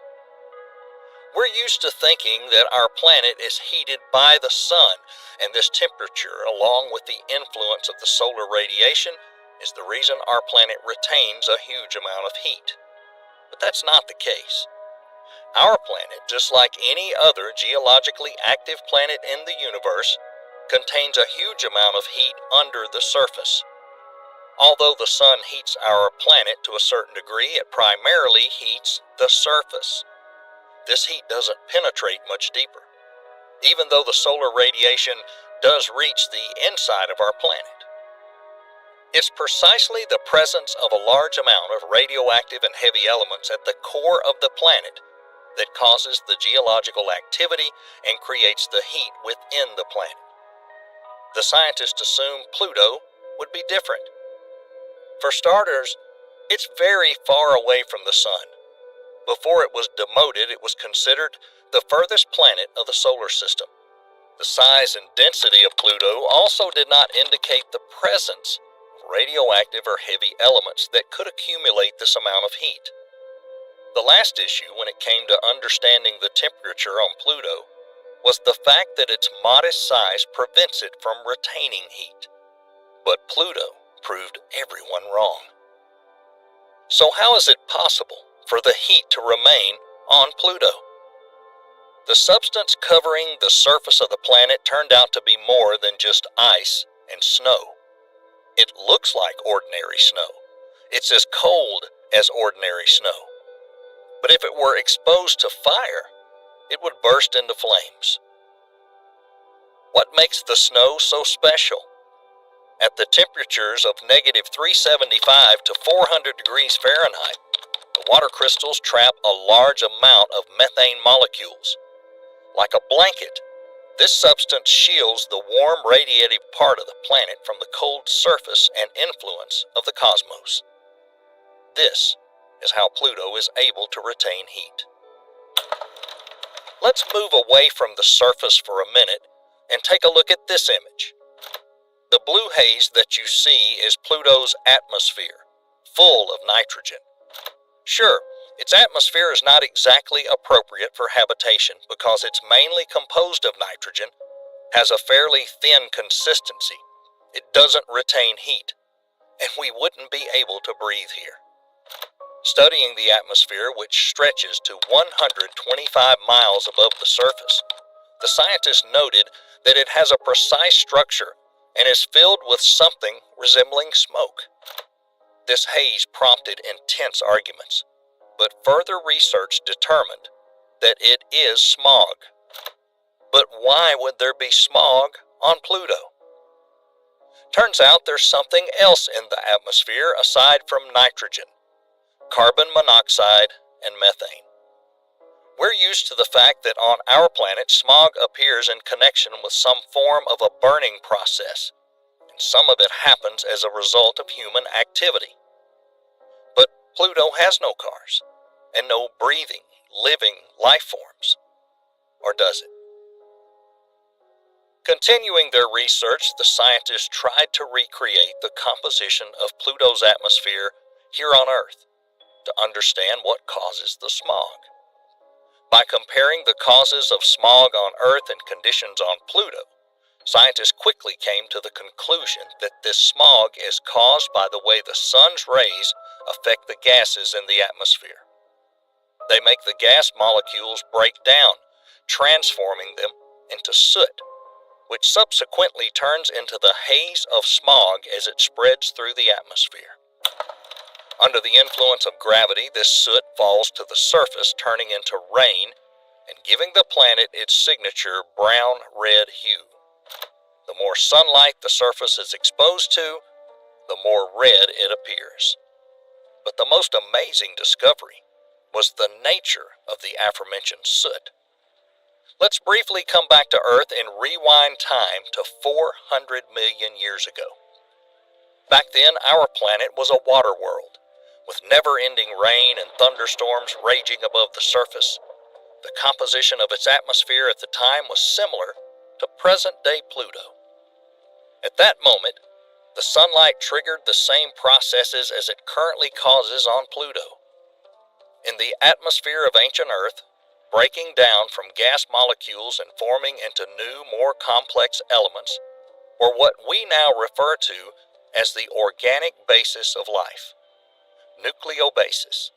We're used to thinking that our planet is heated by the sun, and this temperature, along with the influence of the solar radiation, is the reason our planet retains a huge amount of heat. But that's not the case. Our planet, just like any other geologically active planet in the universe, contains a huge amount of heat under the surface. Although the sun heats our planet to a certain degree, it primarily heats the surface. This heat doesn't penetrate much deeper, even though the solar radiation does reach the inside of our planet. It's precisely the presence of a large amount of radioactive and heavy elements at the core of the planet that causes the geological activity and creates the heat within the planet. The scientists assumed Pluto would be different. For starters, it's very far away from the sun. Before it was demoted, it was considered the furthest planet of the solar system. The size and density of Pluto also did not indicate the presence of radioactive or heavy elements that could accumulate this amount of heat. The last issue when it came to understanding the temperature on Pluto was the fact that its modest size prevents it from retaining heat. But Pluto proved everyone wrong. So how is it possible for the heat to remain on Pluto? The substance covering the surface of the planet turned out to be more than just ice and snow. It looks like ordinary snow. It's as cold as ordinary snow. But if it were exposed to fire, it would burst into flames. What makes the snow so special? At the temperatures of -375 to 400 degrees Fahrenheit, the water crystals trap a large amount of methane molecules. Like a blanket, this substance shields the warm radiative part of the planet from the cold surface and influence of the cosmos. This is how Pluto is able to retain heat. Let's move away from the surface for a minute and take a look at this image. The blue haze that you see is Pluto's atmosphere, full of nitrogen. Sure, its atmosphere is not exactly appropriate for habitation because it's mainly composed of nitrogen, has a fairly thin consistency. It doesn't retain heat, and we wouldn't be able to breathe here. Studying the atmosphere, which stretches to 125 miles above the surface, the scientists noted that it has a precise structure and is filled with something resembling smoke. This haze prompted intense arguments, but further research determined that it is smog. But why would there be smog on Pluto? Turns out there's something else in the atmosphere aside from nitrogen: carbon monoxide and methane. We're used to the fact that on our planet smog appears in connection with some form of a burning process, and some of it happens as a result of human activity. But Pluto has no cars, and no breathing, living life forms. Or does it? Continuing their research, the scientists tried to recreate the composition of Pluto's atmosphere here on Earth to understand what causes the smog. By comparing the causes of smog on Earth and conditions on Pluto, scientists quickly came to the conclusion that this smog is caused by the way the sun's rays affect the gases in the atmosphere. They make the gas molecules break down, transforming them into soot, which subsequently turns into the haze of smog as it spreads through the atmosphere. Under the influence of gravity, this soot falls to the surface, turning into rain and giving the planet its signature brown-red hue. The more sunlight the surface is exposed to, the more red it appears. But the most amazing discovery was the nature of the aforementioned soot. Let's briefly come back to Earth and rewind time to 400 million years ago. Back then, our planet was a water world, with never-ending rain and thunderstorms raging above the surface. The composition of its atmosphere at the time was similar to present-day Pluto. At that moment, the sunlight triggered the same processes as it currently causes on Pluto. In the atmosphere of ancient Earth, breaking down from gas molecules and forming into new, more complex elements were what we now refer to as the organic basis of life, nucleobasis.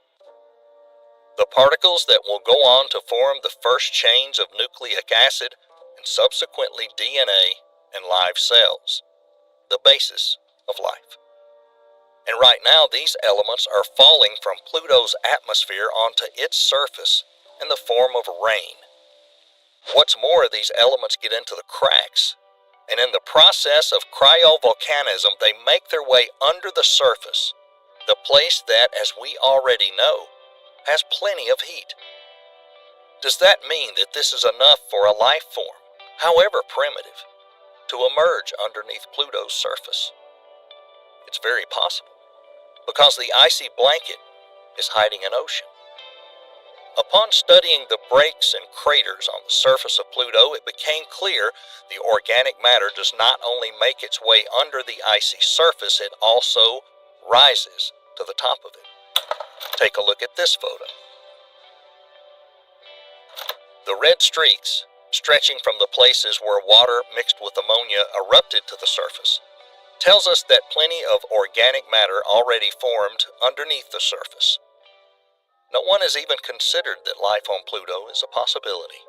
The particles that will go on to form the first chains of nucleic acid and subsequently DNA and live cells, the basis of life. And right now, these elements are falling from Pluto's atmosphere onto its surface in the form of rain. What's more, these elements get into the cracks, and in the process of cryovolcanism, they make their way under the surface, the place that, as we already know, has plenty of heat. Does that mean that this is enough for a life form, however primitive, to emerge underneath Pluto's surface? It's very possible, because the icy blanket is hiding an ocean. Upon studying the breaks and craters on the surface of Pluto, it became clear the organic matter does not only make its way under the icy surface, it also rises to the top of it. Take a look at this photo. The red streaks, stretching from the places where water mixed with ammonia erupted to the surface, tells us that plenty of organic matter already formed underneath the surface. No one has even considered that life on Pluto is a possibility.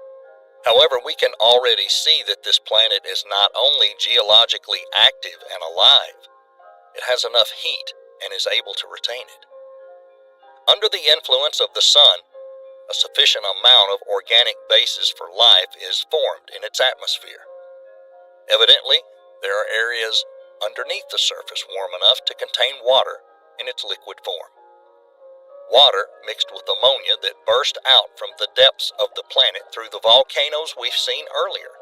However, we can already see that this planet is not only geologically active and alive, it has enough heat and is able to retain it. Under the influence of the sun, a sufficient amount of organic basis for life is formed in its atmosphere. Evidently, there are areas underneath the surface warm enough to contain water in its liquid form. Water mixed with ammonia that burst out from the depths of the planet through the volcanoes we've seen earlier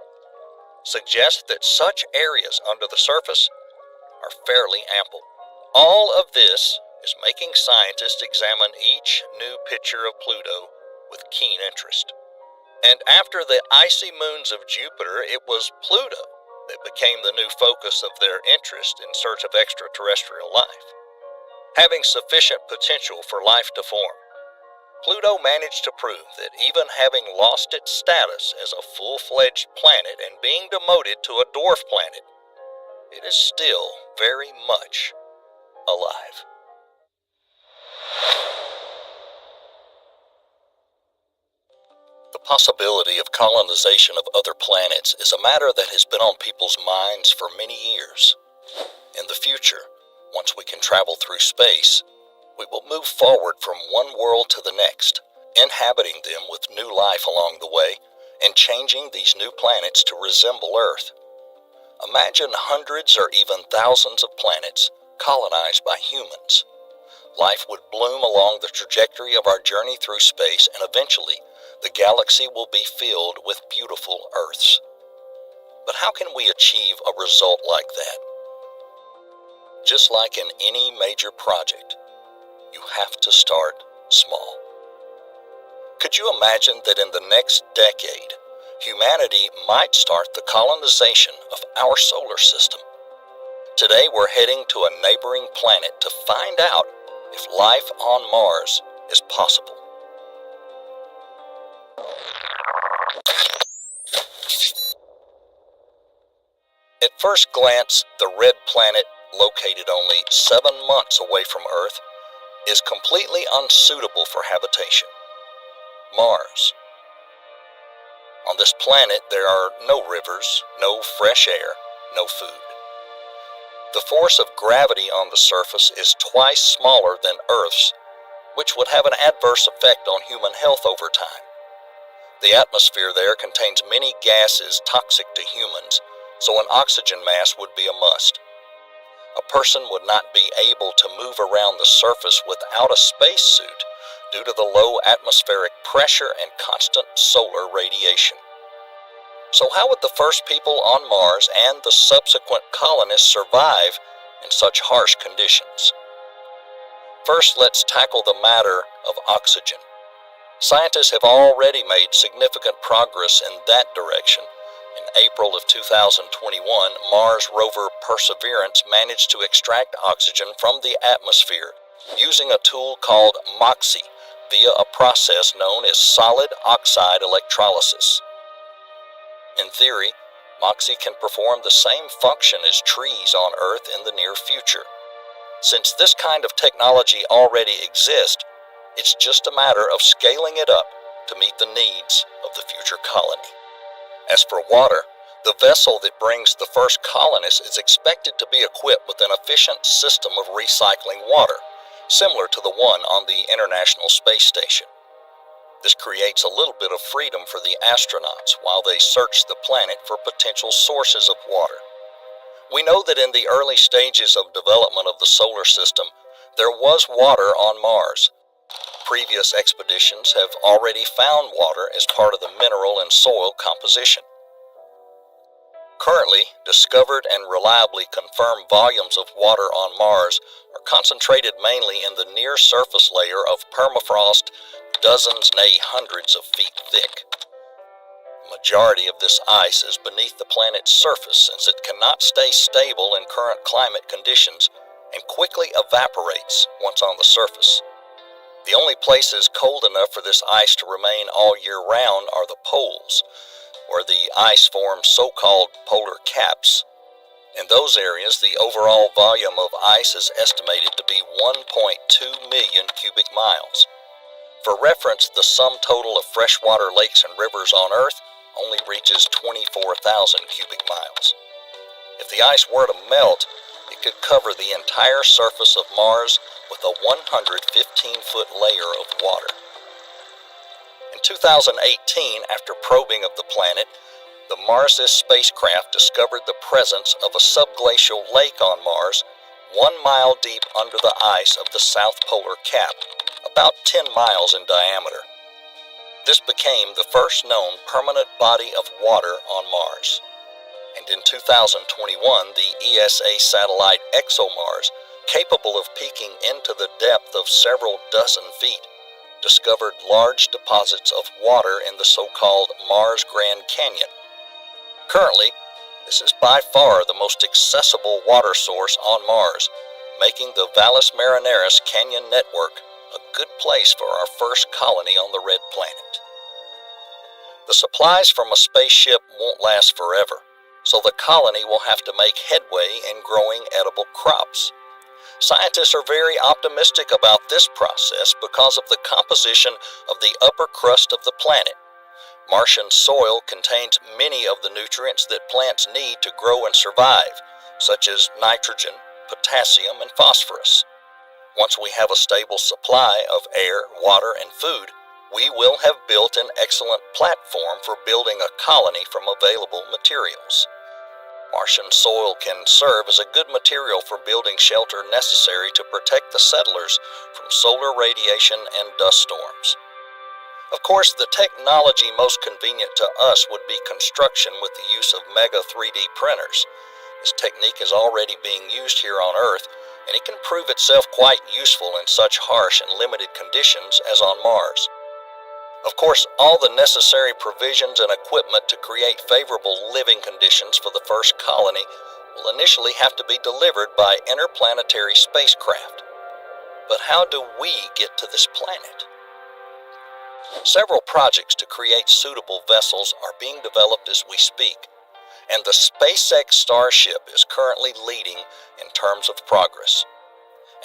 suggests that such areas under the surface are fairly ample. All of this is making scientists examine each new picture of Pluto with keen interest. And after the icy moons of Jupiter, it was Pluto that became the new focus of their interest in search of extraterrestrial life. Having sufficient potential for life to form, Pluto managed to prove that even having lost its status as a full-fledged planet and being demoted to a dwarf planet, it is still very much alive. The possibility of colonization of other planets is a matter that has been on people's minds for many years. In the future, once we can travel through space, we will move forward from one world to the next, inhabiting them with new life along the way, and changing these new planets to resemble Earth. Imagine hundreds or even thousands of planets colonized by humans. Life would bloom along the trajectory of our journey through space, and eventually the galaxy will be filled with beautiful Earths. But how can we achieve a result like that? Just like in any major project, you have to start small. Could you imagine that in the next decade, humanity might start the colonization of our solar system? Today we're heading to a neighboring planet to find out if life on Mars is possible. At first glance, the red planet, located only 7 months away from Earth, is completely unsuitable for habitation. Mars. On this planet, there are no rivers, no fresh air, no food. The force of gravity on the surface is twice smaller than Earth's, which would have an adverse effect on human health over time. The atmosphere there contains many gases toxic to humans, so an oxygen mask would be a must. A person would not be able to move around the surface without a spacesuit due to the low atmospheric pressure and constant solar radiation. So how would the first people on Mars and the subsequent colonists survive in such harsh conditions? First, let's tackle the matter of oxygen. Scientists have already made significant progress in that direction. In April of 2021, Mars rover Perseverance managed to extract oxygen from the atmosphere using a tool called MOXIE via a process known as solid oxide electrolysis. In theory, MOXIE can perform the same function as trees on Earth in the near future. Since this kind of technology already exists, it's just a matter of scaling it up to meet the needs of the future colony. As for water, the vessel that brings the first colonists is expected to be equipped with an efficient system of recycling water, similar to the one on the International Space Station. This creates a little bit of freedom for the astronauts while they search the planet for potential sources of water. We know that in the early stages of development of the solar system, there was water on Mars. Previous expeditions have already found water as part of the mineral and soil composition. Currently, discovered and reliably confirmed volumes of water on Mars are concentrated mainly in the near-surface layer of permafrost, dozens, nay hundreds of feet thick. The majority of this ice is beneath the planet's surface since it cannot stay stable in current climate conditions and quickly evaporates once on the surface. The only places cold enough for this ice to remain all year round are the poles, where the ice forms so-called polar caps. In those areas, the overall volume of ice is estimated to be 1.2 million cubic miles. For reference, the sum total of freshwater lakes and rivers on Earth only reaches 24,000 cubic miles. If the ice were to melt, it could cover the entire surface of Mars with a 115-foot layer of water. In 2018, after probing of the planet, the MARSIS spacecraft discovered the presence of a subglacial lake on Mars 1 mile deep under the ice of the South Polar Cap, about 10 miles in diameter. This became the first known permanent body of water on Mars. And in 2021, the ESA satellite ExoMars, capable of peeking into the depth of several dozen feet, discovered large deposits of water in the so-called Mars Grand Canyon. Currently, this is by far the most accessible water source on Mars, making the Valles Marineris Canyon network a good place for our first colony on the red planet. The supplies from a spaceship won't last forever, so the colony will have to make headway in growing edible crops. Scientists are very optimistic about this process because of the composition of the upper crust of the planet. Martian soil contains many of the nutrients that plants need to grow and survive, such as nitrogen, potassium, and phosphorus. Once we have a stable supply of air, water, and food, we will have built an excellent platform for building a colony from available materials. Martian soil can serve as a good material for building shelter necessary to protect the settlers from solar radiation and dust storms. Of course, the technology most convenient to us would be construction with the use of mega 3D printers. This technique is already being used here on Earth, and it can prove itself quite useful in such harsh and limited conditions as on Mars. Of course, all the necessary provisions and equipment to create favorable living conditions for the first colony will initially have to be delivered by interplanetary spacecraft. But how do we get to this planet? Several projects to create suitable vessels are being developed as we speak, and the SpaceX Starship is currently leading in terms of progress.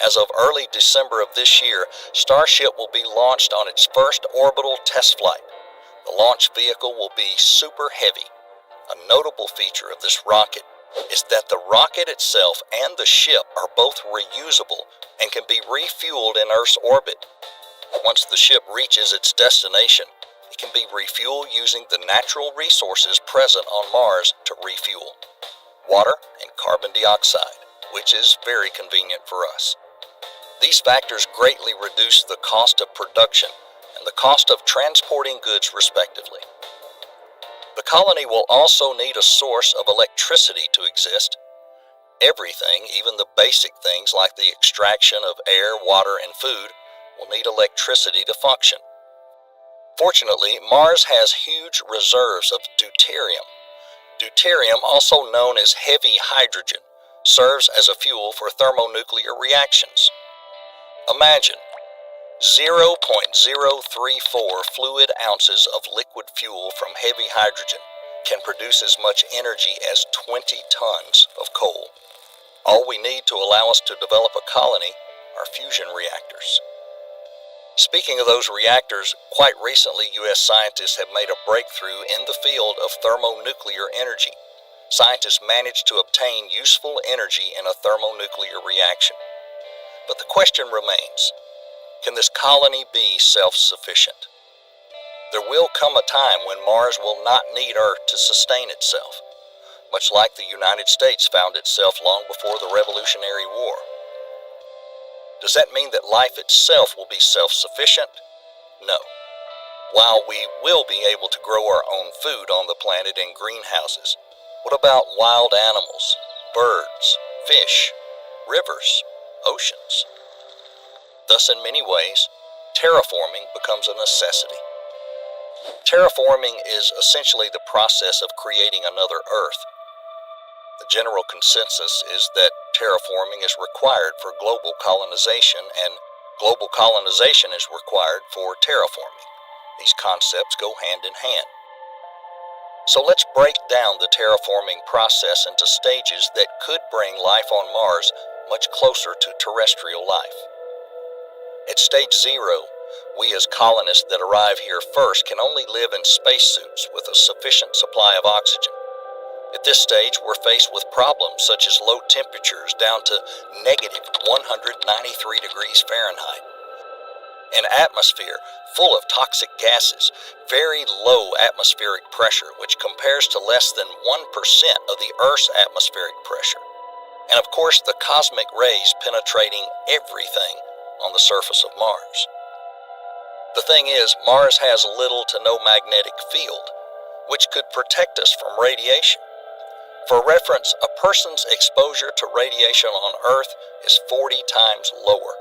As of early December of this year, Starship will be launched on its first orbital test flight. The launch vehicle will be super heavy. A notable feature of this rocket is that the rocket itself and the ship are both reusable and can be refueled in Earth's orbit. Once the ship reaches its destination, it can be refueled using the natural resources present on Mars to refuel: water and carbon dioxide, which is very convenient for us. These factors greatly reduce the cost of production and the cost of transporting goods respectively. The colony will also need a source of electricity to exist. Everything, even the basic things like the extraction of air, water, and food, will need electricity to function. Fortunately, Mars has huge reserves of deuterium. Deuterium, also known as heavy hydrogen, serves as a fuel for thermonuclear reactions. Imagine 0.034 fluid ounces of liquid fuel from heavy hydrogen can produce as much energy as 20 tons of coal. All we need to allow us to develop a colony are fusion reactors. Speaking of those reactors, quite recently U.S. scientists have made a breakthrough in the field of thermonuclear energy. Scientists managed to obtain useful energy in a thermonuclear reaction. But the question remains, can this colony be self-sufficient? There will come a time when Mars will not need Earth to sustain itself, much like the United States found itself long before the Revolutionary War. Does that mean that life itself will be self-sufficient? No. While we will be able to grow our own food on the planet in greenhouses, what about wild animals, birds, fish, rivers, oceans? Thus, in many ways, terraforming becomes a necessity. Terraforming is essentially the process of creating another Earth. The general consensus is that terraforming is required for global colonization, and global colonization is required for terraforming. These concepts go hand in hand. So let's break down the terraforming process into stages that could bring life on Mars much closer to terrestrial life. At stage 0, we as colonists that arrive here first can only live in spacesuits with a sufficient supply of oxygen. At this stage, we're faced with problems such as low temperatures down to negative 193 degrees Fahrenheit, an atmosphere full of toxic gases, very low atmospheric pressure, which compares to less than 1% of the Earth's atmospheric pressure, and of course the cosmic rays penetrating everything on the surface of Mars. The thing is, Mars has little to no magnetic field, which could protect us from radiation. For reference, a person's exposure to radiation on Earth is 40 times lower.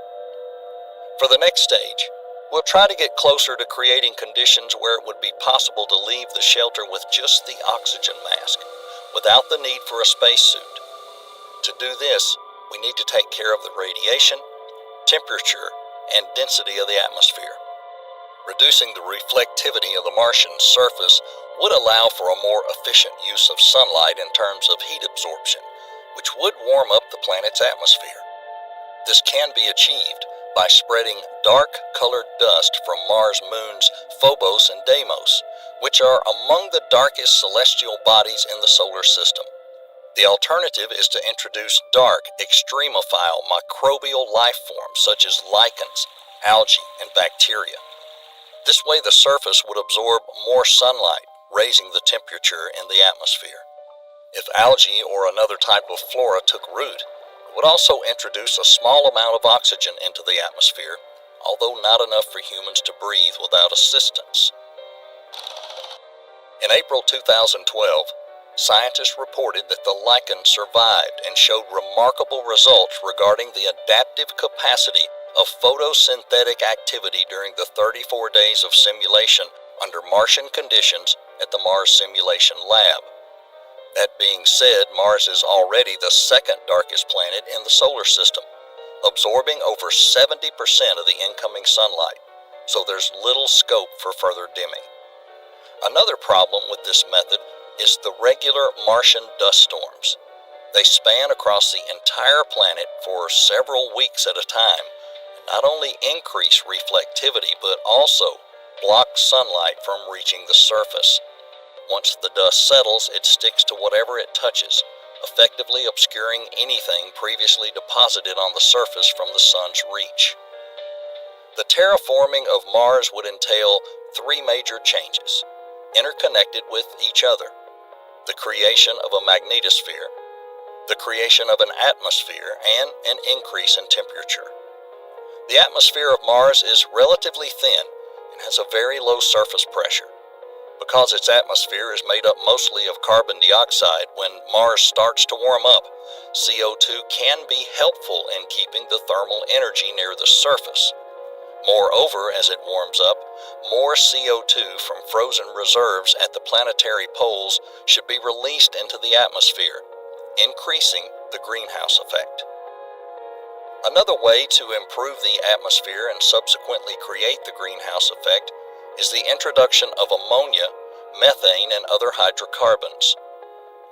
For the next stage, we'll try to get closer to creating conditions where it would be possible to leave the shelter with just the oxygen mask, without the need for a spacesuit. To do this, we need to take care of the radiation, temperature, and density of the atmosphere. Reducing the reflectivity of the Martian surface would allow for a more efficient use of sunlight in terms of heat absorption, which would warm up the planet's atmosphere. This can be achieved by spreading dark-colored dust from Mars' moons Phobos and Deimos, which are among the darkest celestial bodies in the solar system. The alternative is to introduce dark, extremophile microbial life forms such as lichens, algae, and bacteria. This way the surface would absorb more sunlight, raising the temperature in the atmosphere. If algae or another type of flora took root, it would also introduce a small amount of oxygen into the atmosphere, although not enough for humans to breathe without assistance. In April 2012, scientists reported that the lichen survived and showed remarkable results regarding the adaptive capacity of photosynthetic activity during the 34 days of simulation under Martian conditions at the Mars Simulation Lab. That being said, Mars is already the second darkest planet in the solar system, absorbing over 70% of the incoming sunlight, so there's little scope for further dimming. Another problem with this method is the regular Martian dust storms. They span across the entire planet for several weeks at a time, and not only increase reflectivity but also block sunlight from reaching the surface. Once the dust settles, it sticks to whatever it touches, effectively obscuring anything previously deposited on the surface from the sun's reach. The terraforming of Mars would entail three major changes, interconnected with each other: the creation of a magnetosphere, the creation of an atmosphere, and an increase in temperature. The atmosphere of Mars is relatively thin and has a very low surface pressure. Because its atmosphere is made up mostly of carbon dioxide, when Mars starts to warm up, CO2 can be helpful in keeping the thermal energy near the surface. Moreover, as it warms up, more CO2 from frozen reserves at the planetary poles should be released into the atmosphere, increasing the greenhouse effect. Another way to improve the atmosphere and subsequently create the greenhouse effect is the introduction of ammonia, methane, and other hydrocarbons.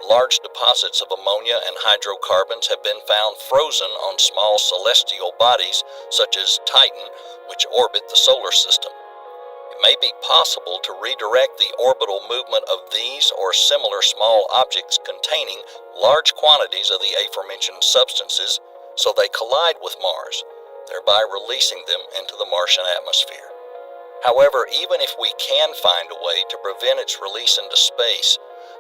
Large deposits of ammonia and hydrocarbons have been found frozen on small celestial bodies such as Titan, which orbit the solar system. It may be possible to redirect the orbital movement of these or similar small objects containing large quantities of the aforementioned substances so they collide with Mars, thereby releasing them into the Martian atmosphere. However, even if we can find a way to prevent its release into space,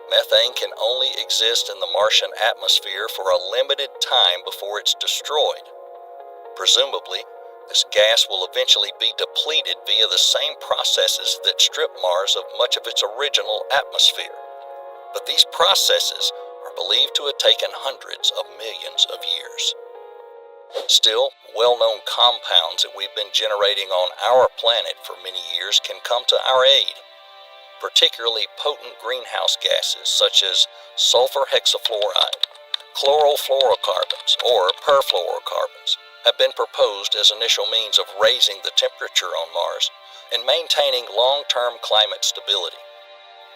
methane can only exist in the Martian atmosphere for a limited time before it's destroyed. Presumably, this gas will eventually be depleted via the same processes that strip Mars of much of its original atmosphere. But these processes are believed to have taken hundreds of millions of years. Still, well-known compounds that we've been generating on our planet for many years can come to our aid. Particularly potent greenhouse gases such as sulfur hexafluoride, chlorofluorocarbons, or perfluorocarbons have been proposed as initial means of raising the temperature on Mars and maintaining long-term climate stability.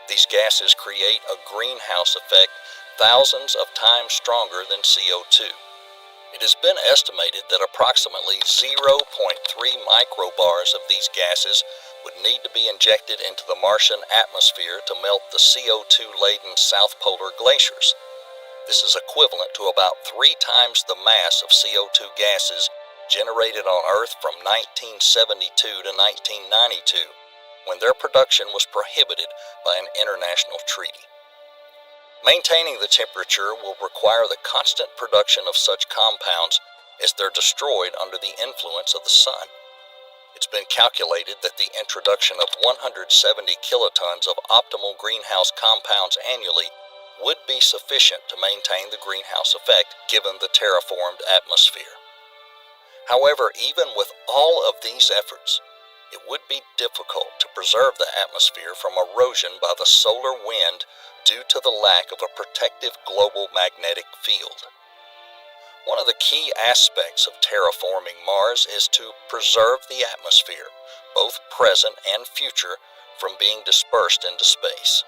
These gases create a greenhouse effect thousands of times stronger than CO2. It has been estimated that approximately 0.3 microbars of these gases would need to be injected into the Martian atmosphere to melt the CO2-laden South Polar glaciers. This is equivalent to about 3 times the mass of CO2 gases generated on Earth from 1972 to 1992, when their production was prohibited by an international treaty. Maintaining the temperature will require the constant production of such compounds as they're destroyed under the influence of the sun. It's been calculated that the introduction of 170 kilotons of optimal greenhouse compounds annually would be sufficient to maintain the greenhouse effect given the terraformed atmosphere. However, even with all of these efforts, it would be difficult to preserve the atmosphere from erosion by the solar wind due to the lack of a protective global magnetic field. One of the key aspects of terraforming Mars is to preserve the atmosphere, both present and future, from being dispersed into space.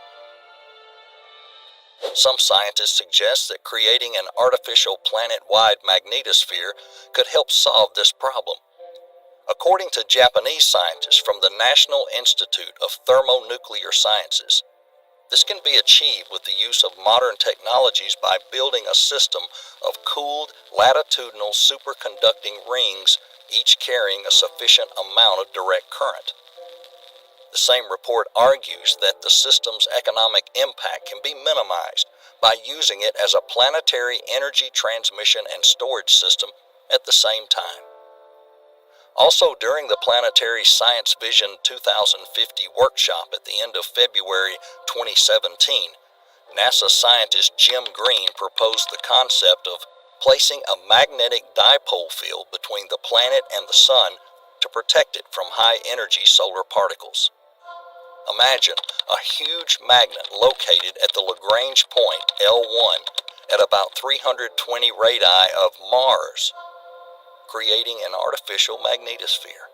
Some scientists suggest that creating an artificial planet-wide magnetosphere could help solve this problem. According to Japanese scientists from the National Institute of Thermonuclear Sciences, this can be achieved with the use of modern technologies by building a system of cooled latitudinal superconducting rings, each carrying a sufficient amount of direct current. The same report argues that the system's economic impact can be minimized by using it as a planetary energy transmission and storage system at the same time. Also, during the Planetary Science Vision 2050 workshop at the end of February 2017, NASA scientist Jim Green proposed the concept of placing a magnetic dipole field between the planet and the sun to protect it from high-energy solar particles. Imagine a huge magnet located at the Lagrange point L1 at about 320 radii of Mars, creating an artificial magnetosphere.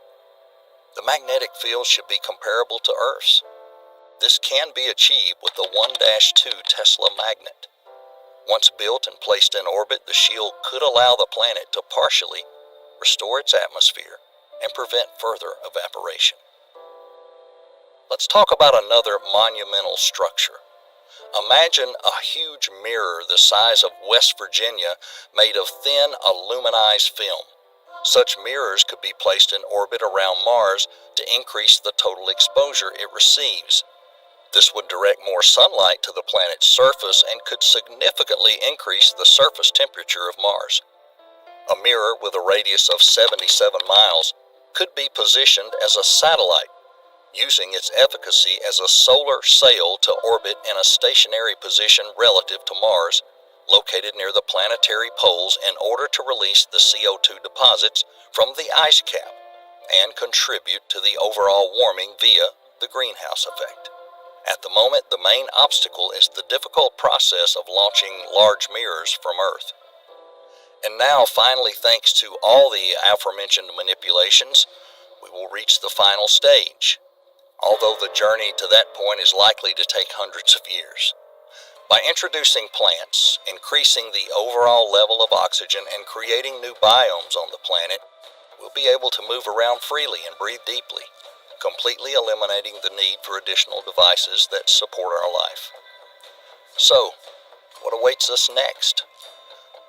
The magnetic field should be comparable to Earth's. This can be achieved with the 1-2 Tesla magnet. Once built and placed in orbit, the shield could allow the planet to partially restore its atmosphere and prevent further evaporation. Let's talk about another monumental structure. Imagine a huge mirror the size of West Virginia made of thin aluminized film. Such mirrors could be placed in orbit around Mars to increase the total exposure it receives. This would direct more sunlight to the planet's surface and could significantly increase the surface temperature of Mars. A mirror with a radius of 77 miles could be positioned as a satellite, using its efficacy as a solar sail to orbit in a stationary position relative to Mars, located near the planetary poles in order to release the CO2 deposits from the ice cap and contribute to the overall warming via the greenhouse effect. At the moment, the main obstacle is the difficult process of launching large mirrors from Earth. And now, finally, thanks to all the aforementioned manipulations, we will reach the final stage, although the journey to that point is likely to take hundreds of years. By introducing plants, increasing the overall level of oxygen, and creating new biomes on the planet, we'll be able to move around freely and breathe deeply, completely eliminating the need for additional devices that support our life. So, what awaits us next?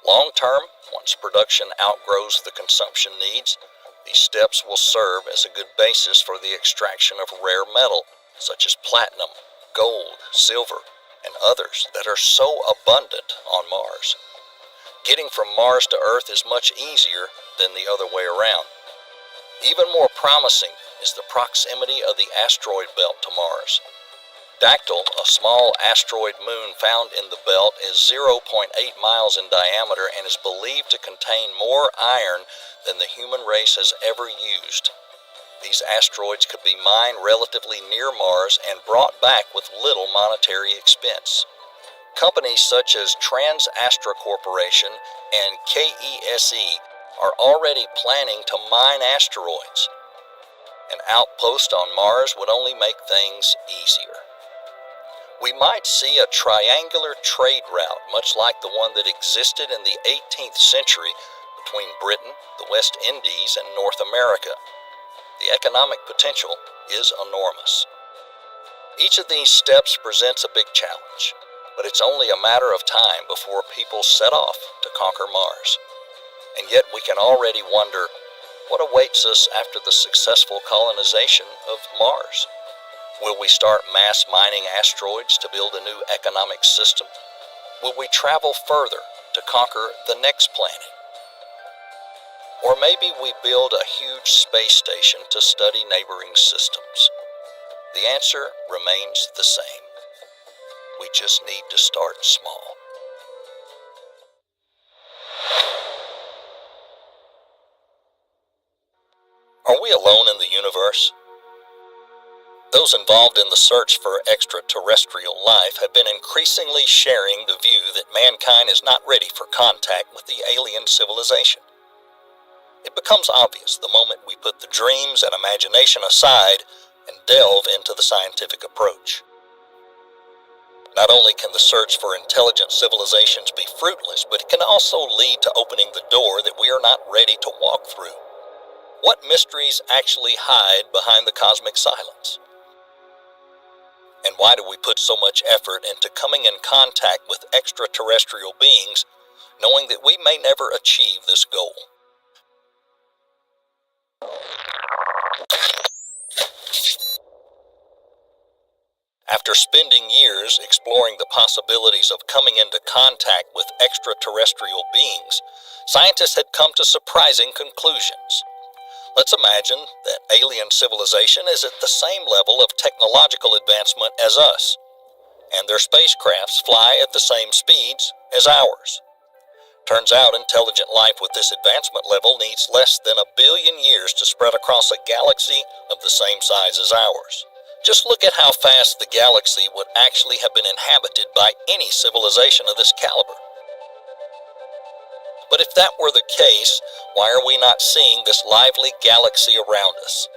Long term, once production outgrows the consumption needs, these steps will serve as a good basis for the extraction of rare metal, such as platinum, gold, silver, and others that are so abundant on Mars. Getting from Mars to Earth is much easier than the other way around. Even more promising is the proximity of the asteroid belt to Mars. Dactyl, a small asteroid moon found in the belt, is 0.8 miles in diameter and is believed to contain more iron than the human race has ever used. These asteroids could be mined relatively near Mars and brought back with little monetary expense. Companies such as TransAstra Corporation and KESE are already planning to mine asteroids. An outpost on Mars would only make things easier. We might see a triangular trade route, much like the one that existed in the 18th century between Britain, the West Indies, and North America. The economic potential is enormous. Each of these steps presents a big challenge, but it's only a matter of time before people set off to conquer Mars. And yet we can already wonder, what awaits us after the successful colonization of Mars? Will we start mass mining asteroids to build a new economic system? Will we travel further to conquer the next planet? Or maybe we build a huge space station to study neighboring systems. The answer remains the same. We just need to start small. Are we alone in the universe? Those involved in the search for extraterrestrial life have been increasingly sharing the view that mankind is not ready for contact with the alien civilization. It becomes obvious the moment we put the dreams and imagination aside and delve into the scientific approach. Not only can the search for intelligent civilizations be fruitless, but it can also lead to opening the door that we are not ready to walk through. What mysteries actually hide behind the cosmic silence? And why do we put so much effort into coming in contact with extraterrestrial beings, knowing that we may never achieve this goal? After spending years exploring the possibilities of coming into contact with extraterrestrial beings, scientists had come to surprising conclusions. Let's imagine that alien civilization is at the same level of technological advancement as us, and their spacecrafts fly at the same speeds as ours. Turns out intelligent life with this advancement level needs less than 1 billion years to spread across a galaxy of the same size as ours. Just look at how fast the galaxy would actually have been inhabited by any civilization of this caliber. But if that were the case, why are we not seeing this lively galaxy around us?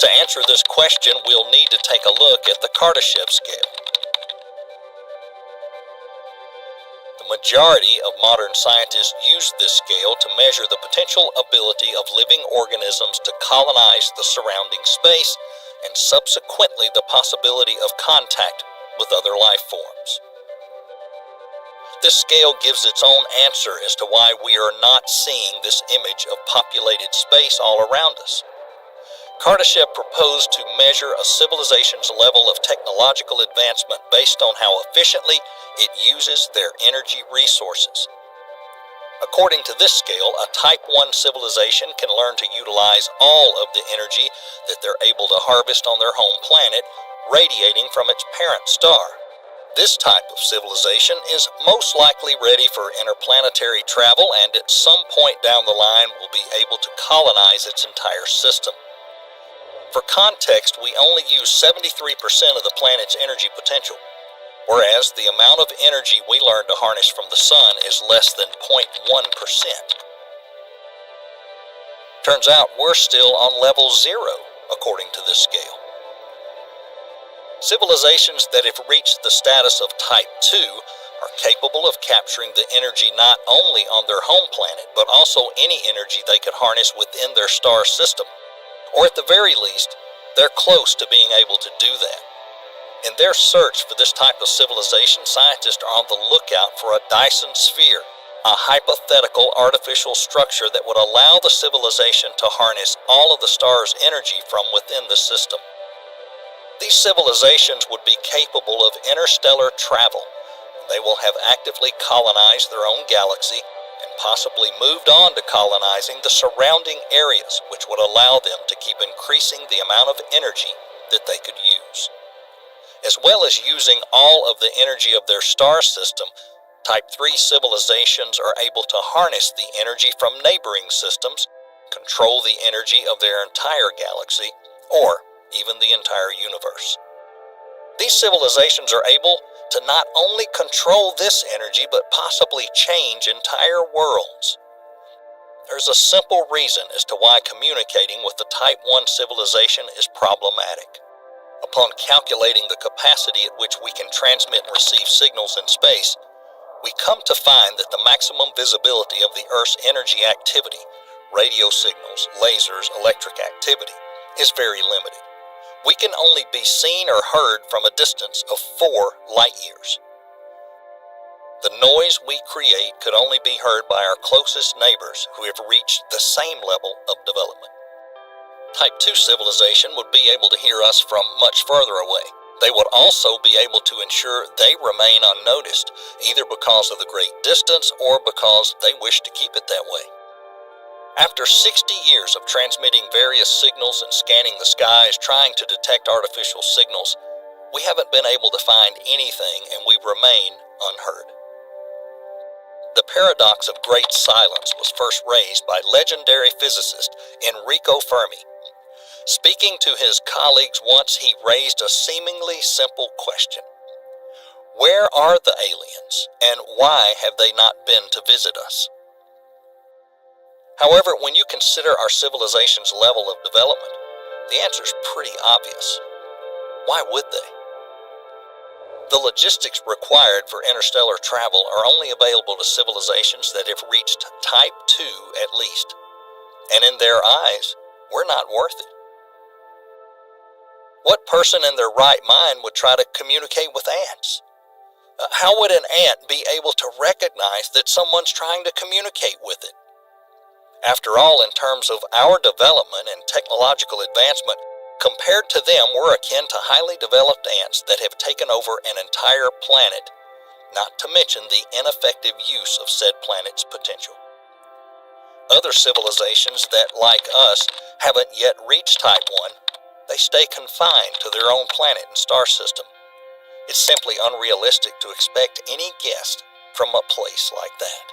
To answer this question, we'll need to take a look at the Kardashev scale. The majority of modern scientists use this scale to measure the potential ability of living organisms to colonize the surrounding space and subsequently the possibility of contact with other life forms. This scale gives its own answer as to why we are not seeing this image of populated space all around us. Kardashev proposed to measure a civilization's level of technological advancement based on how efficiently it uses their energy resources. According to this scale, a Type 1 civilization can learn to utilize all of the energy that they're able to harvest on their home planet, radiating from its parent star. This type of civilization is most likely ready for interplanetary travel and at some point down the line will be able to colonize its entire system. For context, we only use 73% of the planet's energy potential, whereas the amount of energy we learn to harness from the sun is less than 0.1%. Turns out we're still on level 0, according to this scale. Civilizations that have reached the status of Type 2 are capable of capturing the energy not only on their home planet, but also any energy they could harness within their star system. Or at the very least, they're close to being able to do that. In their search for this type of civilization, scientists are on the lookout for a Dyson sphere, a hypothetical artificial structure that would allow the civilization to harness all of the star's energy from within the system. These civilizations would be capable of interstellar travel. They will have actively colonized their own galaxy and possibly moved on to colonizing the surrounding areas, which would allow them to keep increasing the amount of energy that they could use. As well as using all of the energy of their star system, Type 3 civilizations are able to harness the energy from neighboring systems, control the energy of their entire galaxy, or even the entire universe. These civilizations are able to not only control this energy, but possibly change entire worlds. There's a simple reason as to why communicating with the Type 1 civilization is problematic. Upon calculating the capacity at which we can transmit and receive signals in space, we come to find that the maximum visibility of the Earth's energy activity, radio signals, lasers, electric activity, is very limited. We can only be seen or heard from a distance of 4 light years. The noise we create could only be heard by our closest neighbors who have reached the same level of development. Type 2 civilization would be able to hear us from much further away. They would also be able to ensure they remain unnoticed, either because of the great distance or because they wish to keep it that way. After 60 years of transmitting various signals and scanning the skies trying to detect artificial signals, we haven't been able to find anything and we remain unheard. The paradox of great silence was first raised by legendary physicist Enrico Fermi. Speaking to his colleagues once, he raised a seemingly simple question. Where are the aliens, and why have they not been to visit us? However, when you consider our civilization's level of development, the answer is pretty obvious. Why would they? The logistics required for interstellar travel are only available to civilizations that have reached Type 2 at least, and in their eyes, we're not worth it. What person in their right mind would try to communicate with ants? How would an ant be able to recognize that someone's trying to communicate with it? After all, in terms of our development and technological advancement, Compared to them, we're akin to highly developed ants that have taken over an entire planet, not to mention the ineffective use of said planet's potential. Other civilizations that, like us, haven't yet reached Type 1, they stay confined to their own planet and star system. It's simply unrealistic to expect any guest from a place like that.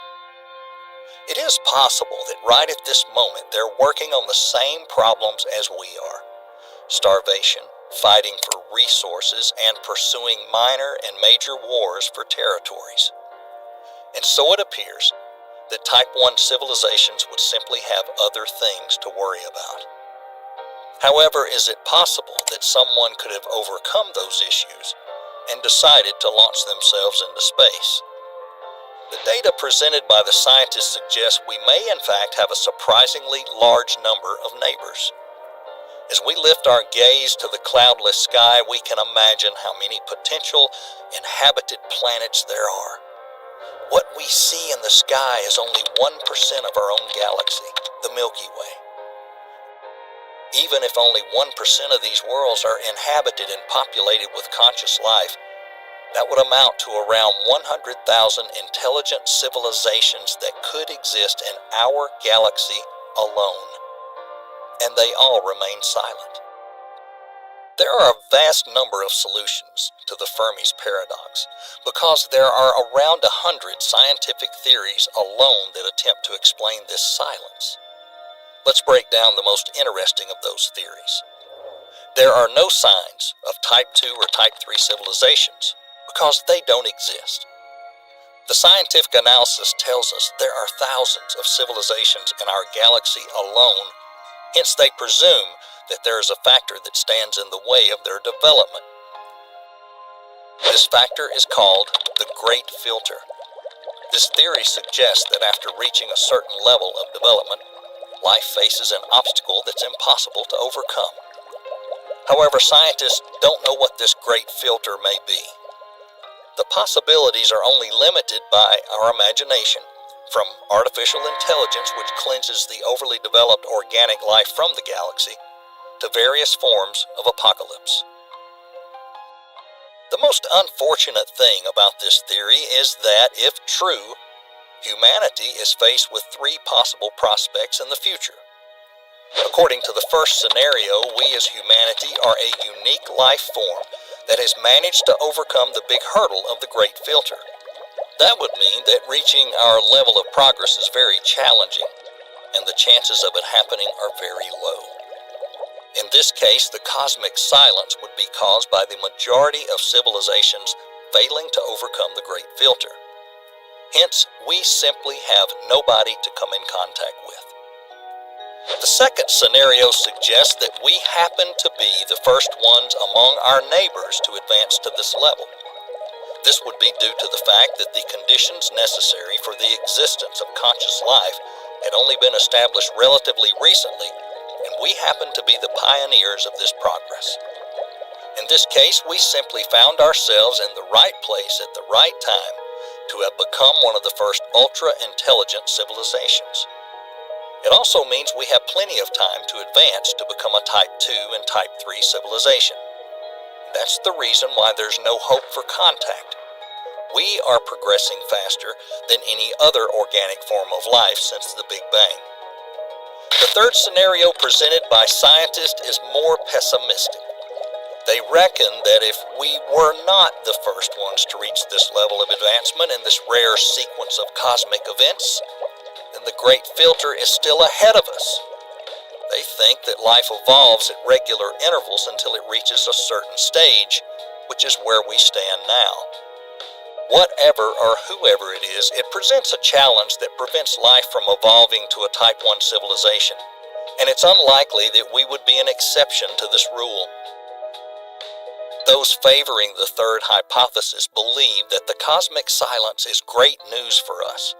It is possible that right at this moment they're working on the same problems as we are: starvation, fighting for resources, and pursuing minor and major wars for territories. And so it appears that Type 1 civilizations would simply have other things to worry about. However, is it possible that someone could have overcome those issues and decided to launch themselves into space? The data presented by the scientists suggests we may in fact have a surprisingly large number of neighbors. As we lift our gaze to the cloudless sky, we can imagine how many potential inhabited planets there are. What we see in the sky is only 1% of our own galaxy, the Milky Way. Even if only 1% of these worlds are inhabited and populated with conscious life, that would amount to around 100,000 intelligent civilizations that could exist in our galaxy alone. And they all remain silent. There are a vast number of solutions to the Fermi's paradox, because there are around 100 scientific theories alone that attempt to explain this silence. Let's break down the most interesting of those theories. There are no signs of Type 2 or Type 3 civilizations, because they don't exist. The scientific analysis tells us there are thousands of civilizations in our galaxy alone, hence they presume that there is a factor that stands in the way of their development. This factor is called the Great Filter. This theory suggests that after reaching a certain level of development, life faces an obstacle that's impossible to overcome. However, scientists don't know what this Great Filter may be. The possibilities are only limited by our imagination, from artificial intelligence which cleanses the overly developed organic life from the galaxy, to various forms of apocalypse. The most unfortunate thing about this theory is that, if true, humanity is faced with three possible prospects in the future. According to the first scenario, we as humanity are a unique life form that has managed to overcome the big hurdle of the Great Filter. That would mean that reaching our level of progress is very challenging, and the chances of it happening are very low. In this case, the cosmic silence would be caused by the majority of civilizations failing to overcome the Great Filter. Hence, we simply have nobody to come in contact with. The second scenario suggests that we happen to be the first ones among our neighbors to advance to this level. This would be due to the fact that the conditions necessary for the existence of conscious life had only been established relatively recently, and we happen to be the pioneers of this progress. In this case, we simply found ourselves in the right place at the right time to have become one of the first ultra-intelligent civilizations. It also means we have plenty of time to advance to become a Type 2 and Type 3 civilization. That's the reason why there's no hope for contact. We are progressing faster than any other organic form of life since the Big Bang. The third scenario presented by scientists is more pessimistic. They reckon that if we were not the first ones to reach this level of advancement in this rare sequence of cosmic events, then the Great Filter is still ahead of us. They think that life evolves at regular intervals until it reaches a certain stage, which is where we stand now. Whatever or whoever it is, it presents a challenge that prevents life from evolving to a Type 1 civilization, and it's unlikely that we would be an exception to this rule. Those favoring the third hypothesis believe that the cosmic silence is great news for us.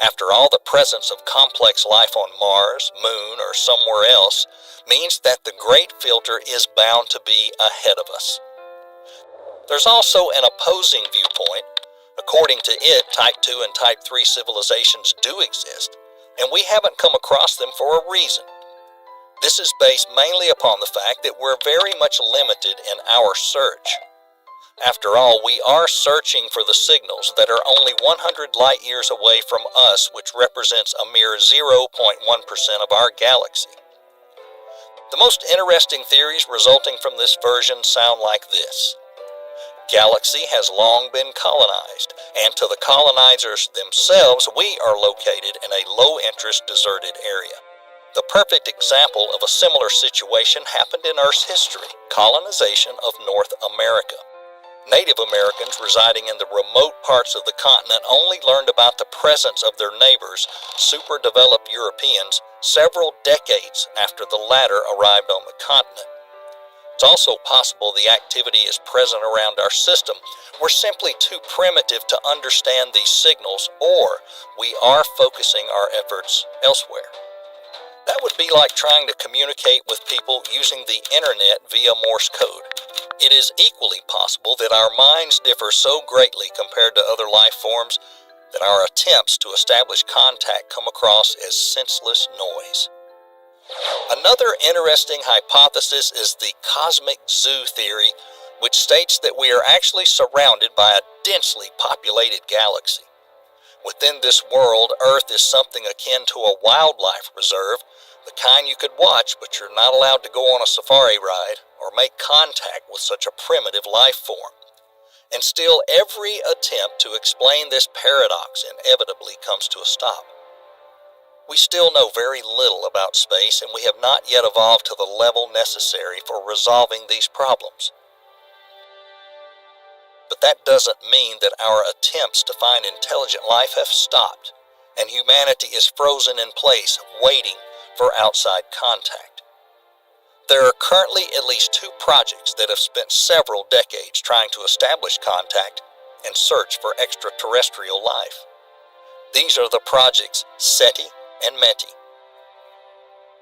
After all, the presence of complex life on Mars, Moon, or somewhere else means that the Great Filter is bound to be ahead of us. There's also an opposing viewpoint. According to it, Type 2 and Type 3 civilizations do exist, and we haven't come across them for a reason. This is based mainly upon the fact that we're very much limited in our search. After all, we are searching for the signals that are only 100 light years away from us, which represents a mere 0.1% of our galaxy. The most interesting theories resulting from this version sound like this. Galaxy has long been colonized, and to the colonizers themselves, we are located in a low-interest deserted area. The perfect example of a similar situation happened in Earth's history, colonization of North America. Native Americans residing in the remote parts of the continent only learned about the presence of their neighbors, super-developed Europeans, several decades after the latter arrived on the continent. It's also possible the activity is present around our system. We're simply too primitive to understand these signals, or we are focusing our efforts elsewhere. That would be like trying to communicate with people using the internet via Morse code. It is equally possible that our minds differ so greatly compared to other life forms that our attempts to establish contact come across as senseless noise. Another interesting hypothesis is the cosmic zoo theory, which states that we are actually surrounded by a densely populated galaxy. Within this world, Earth is something akin to a wildlife reserve, the kind you could watch, but you're not allowed to go on a safari ride or make contact with such a primitive life form. And still, every attempt to explain this paradox inevitably comes to a stop. We still know very little about space, and we have not yet evolved to the level necessary for resolving these problems. But that doesn't mean that our attempts to find intelligent life have stopped, and humanity is frozen in place, waiting for outside contact. There are currently at least 2 projects that have spent several decades trying to establish contact and search for extraterrestrial life. These are the projects SETI and METI.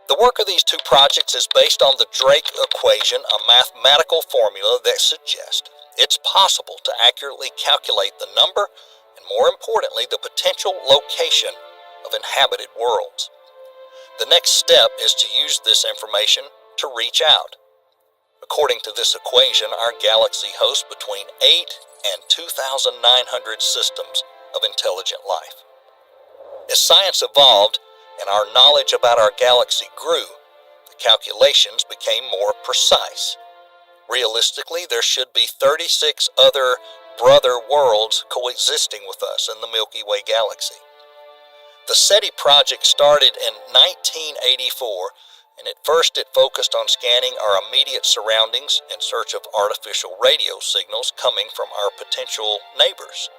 The work of these 2 projects is based on the Drake equation, a mathematical formula that suggests it's possible to accurately calculate the number and, more importantly, the potential location of inhabited worlds. The next step is to use this information to reach out. According to this equation, our galaxy hosts between 8 and 2,900 systems of intelligent life. As science evolved and our knowledge about our galaxy grew, the calculations became more precise. Realistically, there should be 36 other brother worlds coexisting with us in the Milky Way galaxy. The SETI project started in 1984, and at first it focused on scanning our immediate surroundings in search of artificial radio signals coming from our potential neighbors.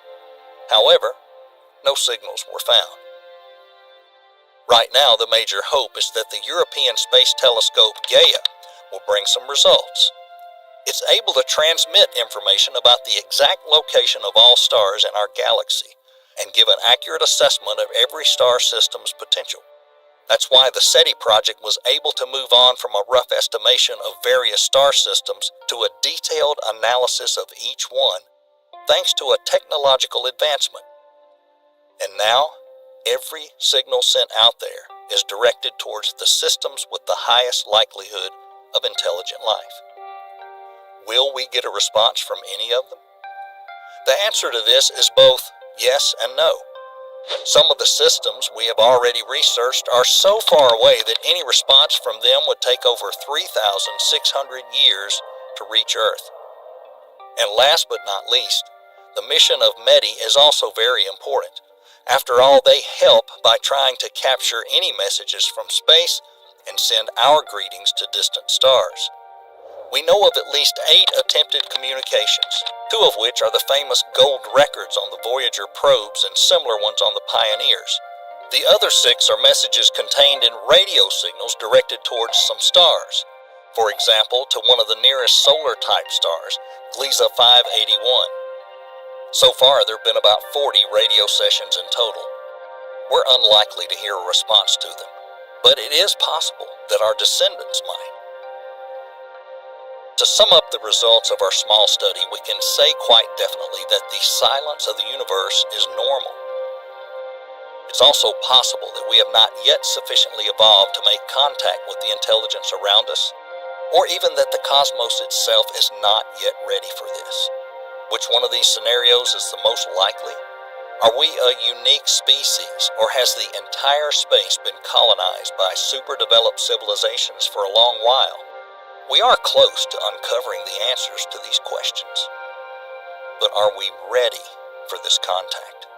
However, no signals were found. Right now, the major hope is that the European Space Telescope Gaia will bring some results. It's able to transmit information about the exact location of all stars in our galaxy and give an accurate assessment of every star system's potential. That's why the SETI project was able to move on from a rough estimation of various star systems to a detailed analysis of each one, thanks to a technological advancement. And now, every signal sent out there is directed towards the systems with the highest likelihood of intelligent life. Will we get a response from any of them? The answer to this is both yes and no. Some of the systems we have already researched are so far away that any response from them would take over 3,600 years to reach Earth. And last but not least, the mission of METI is also very important. After all, they help by trying to capture any messages from space and send our greetings to distant stars. We know of at least 8 attempted communications, 2 of which are the famous gold records on the Voyager probes and similar ones on the Pioneers. The other 6 are messages contained in radio signals directed towards some stars. For example, to one of the nearest solar-type stars, Gliese 581. So far, there have been about 40 radio sessions in total. We're unlikely to hear a response to them, but it is possible that our descendants might. To sum up the results of our small study, we can say quite definitely that the silence of the universe is normal. It's also possible that we have not yet sufficiently evolved to make contact with the intelligence around us, or even that the cosmos itself is not yet ready for this. Which one of these scenarios is the most likely? Are we a unique species, or has the entire space been colonized by super-developed civilizations for a long while? We are close to uncovering the answers to these questions. But are we ready for this contact?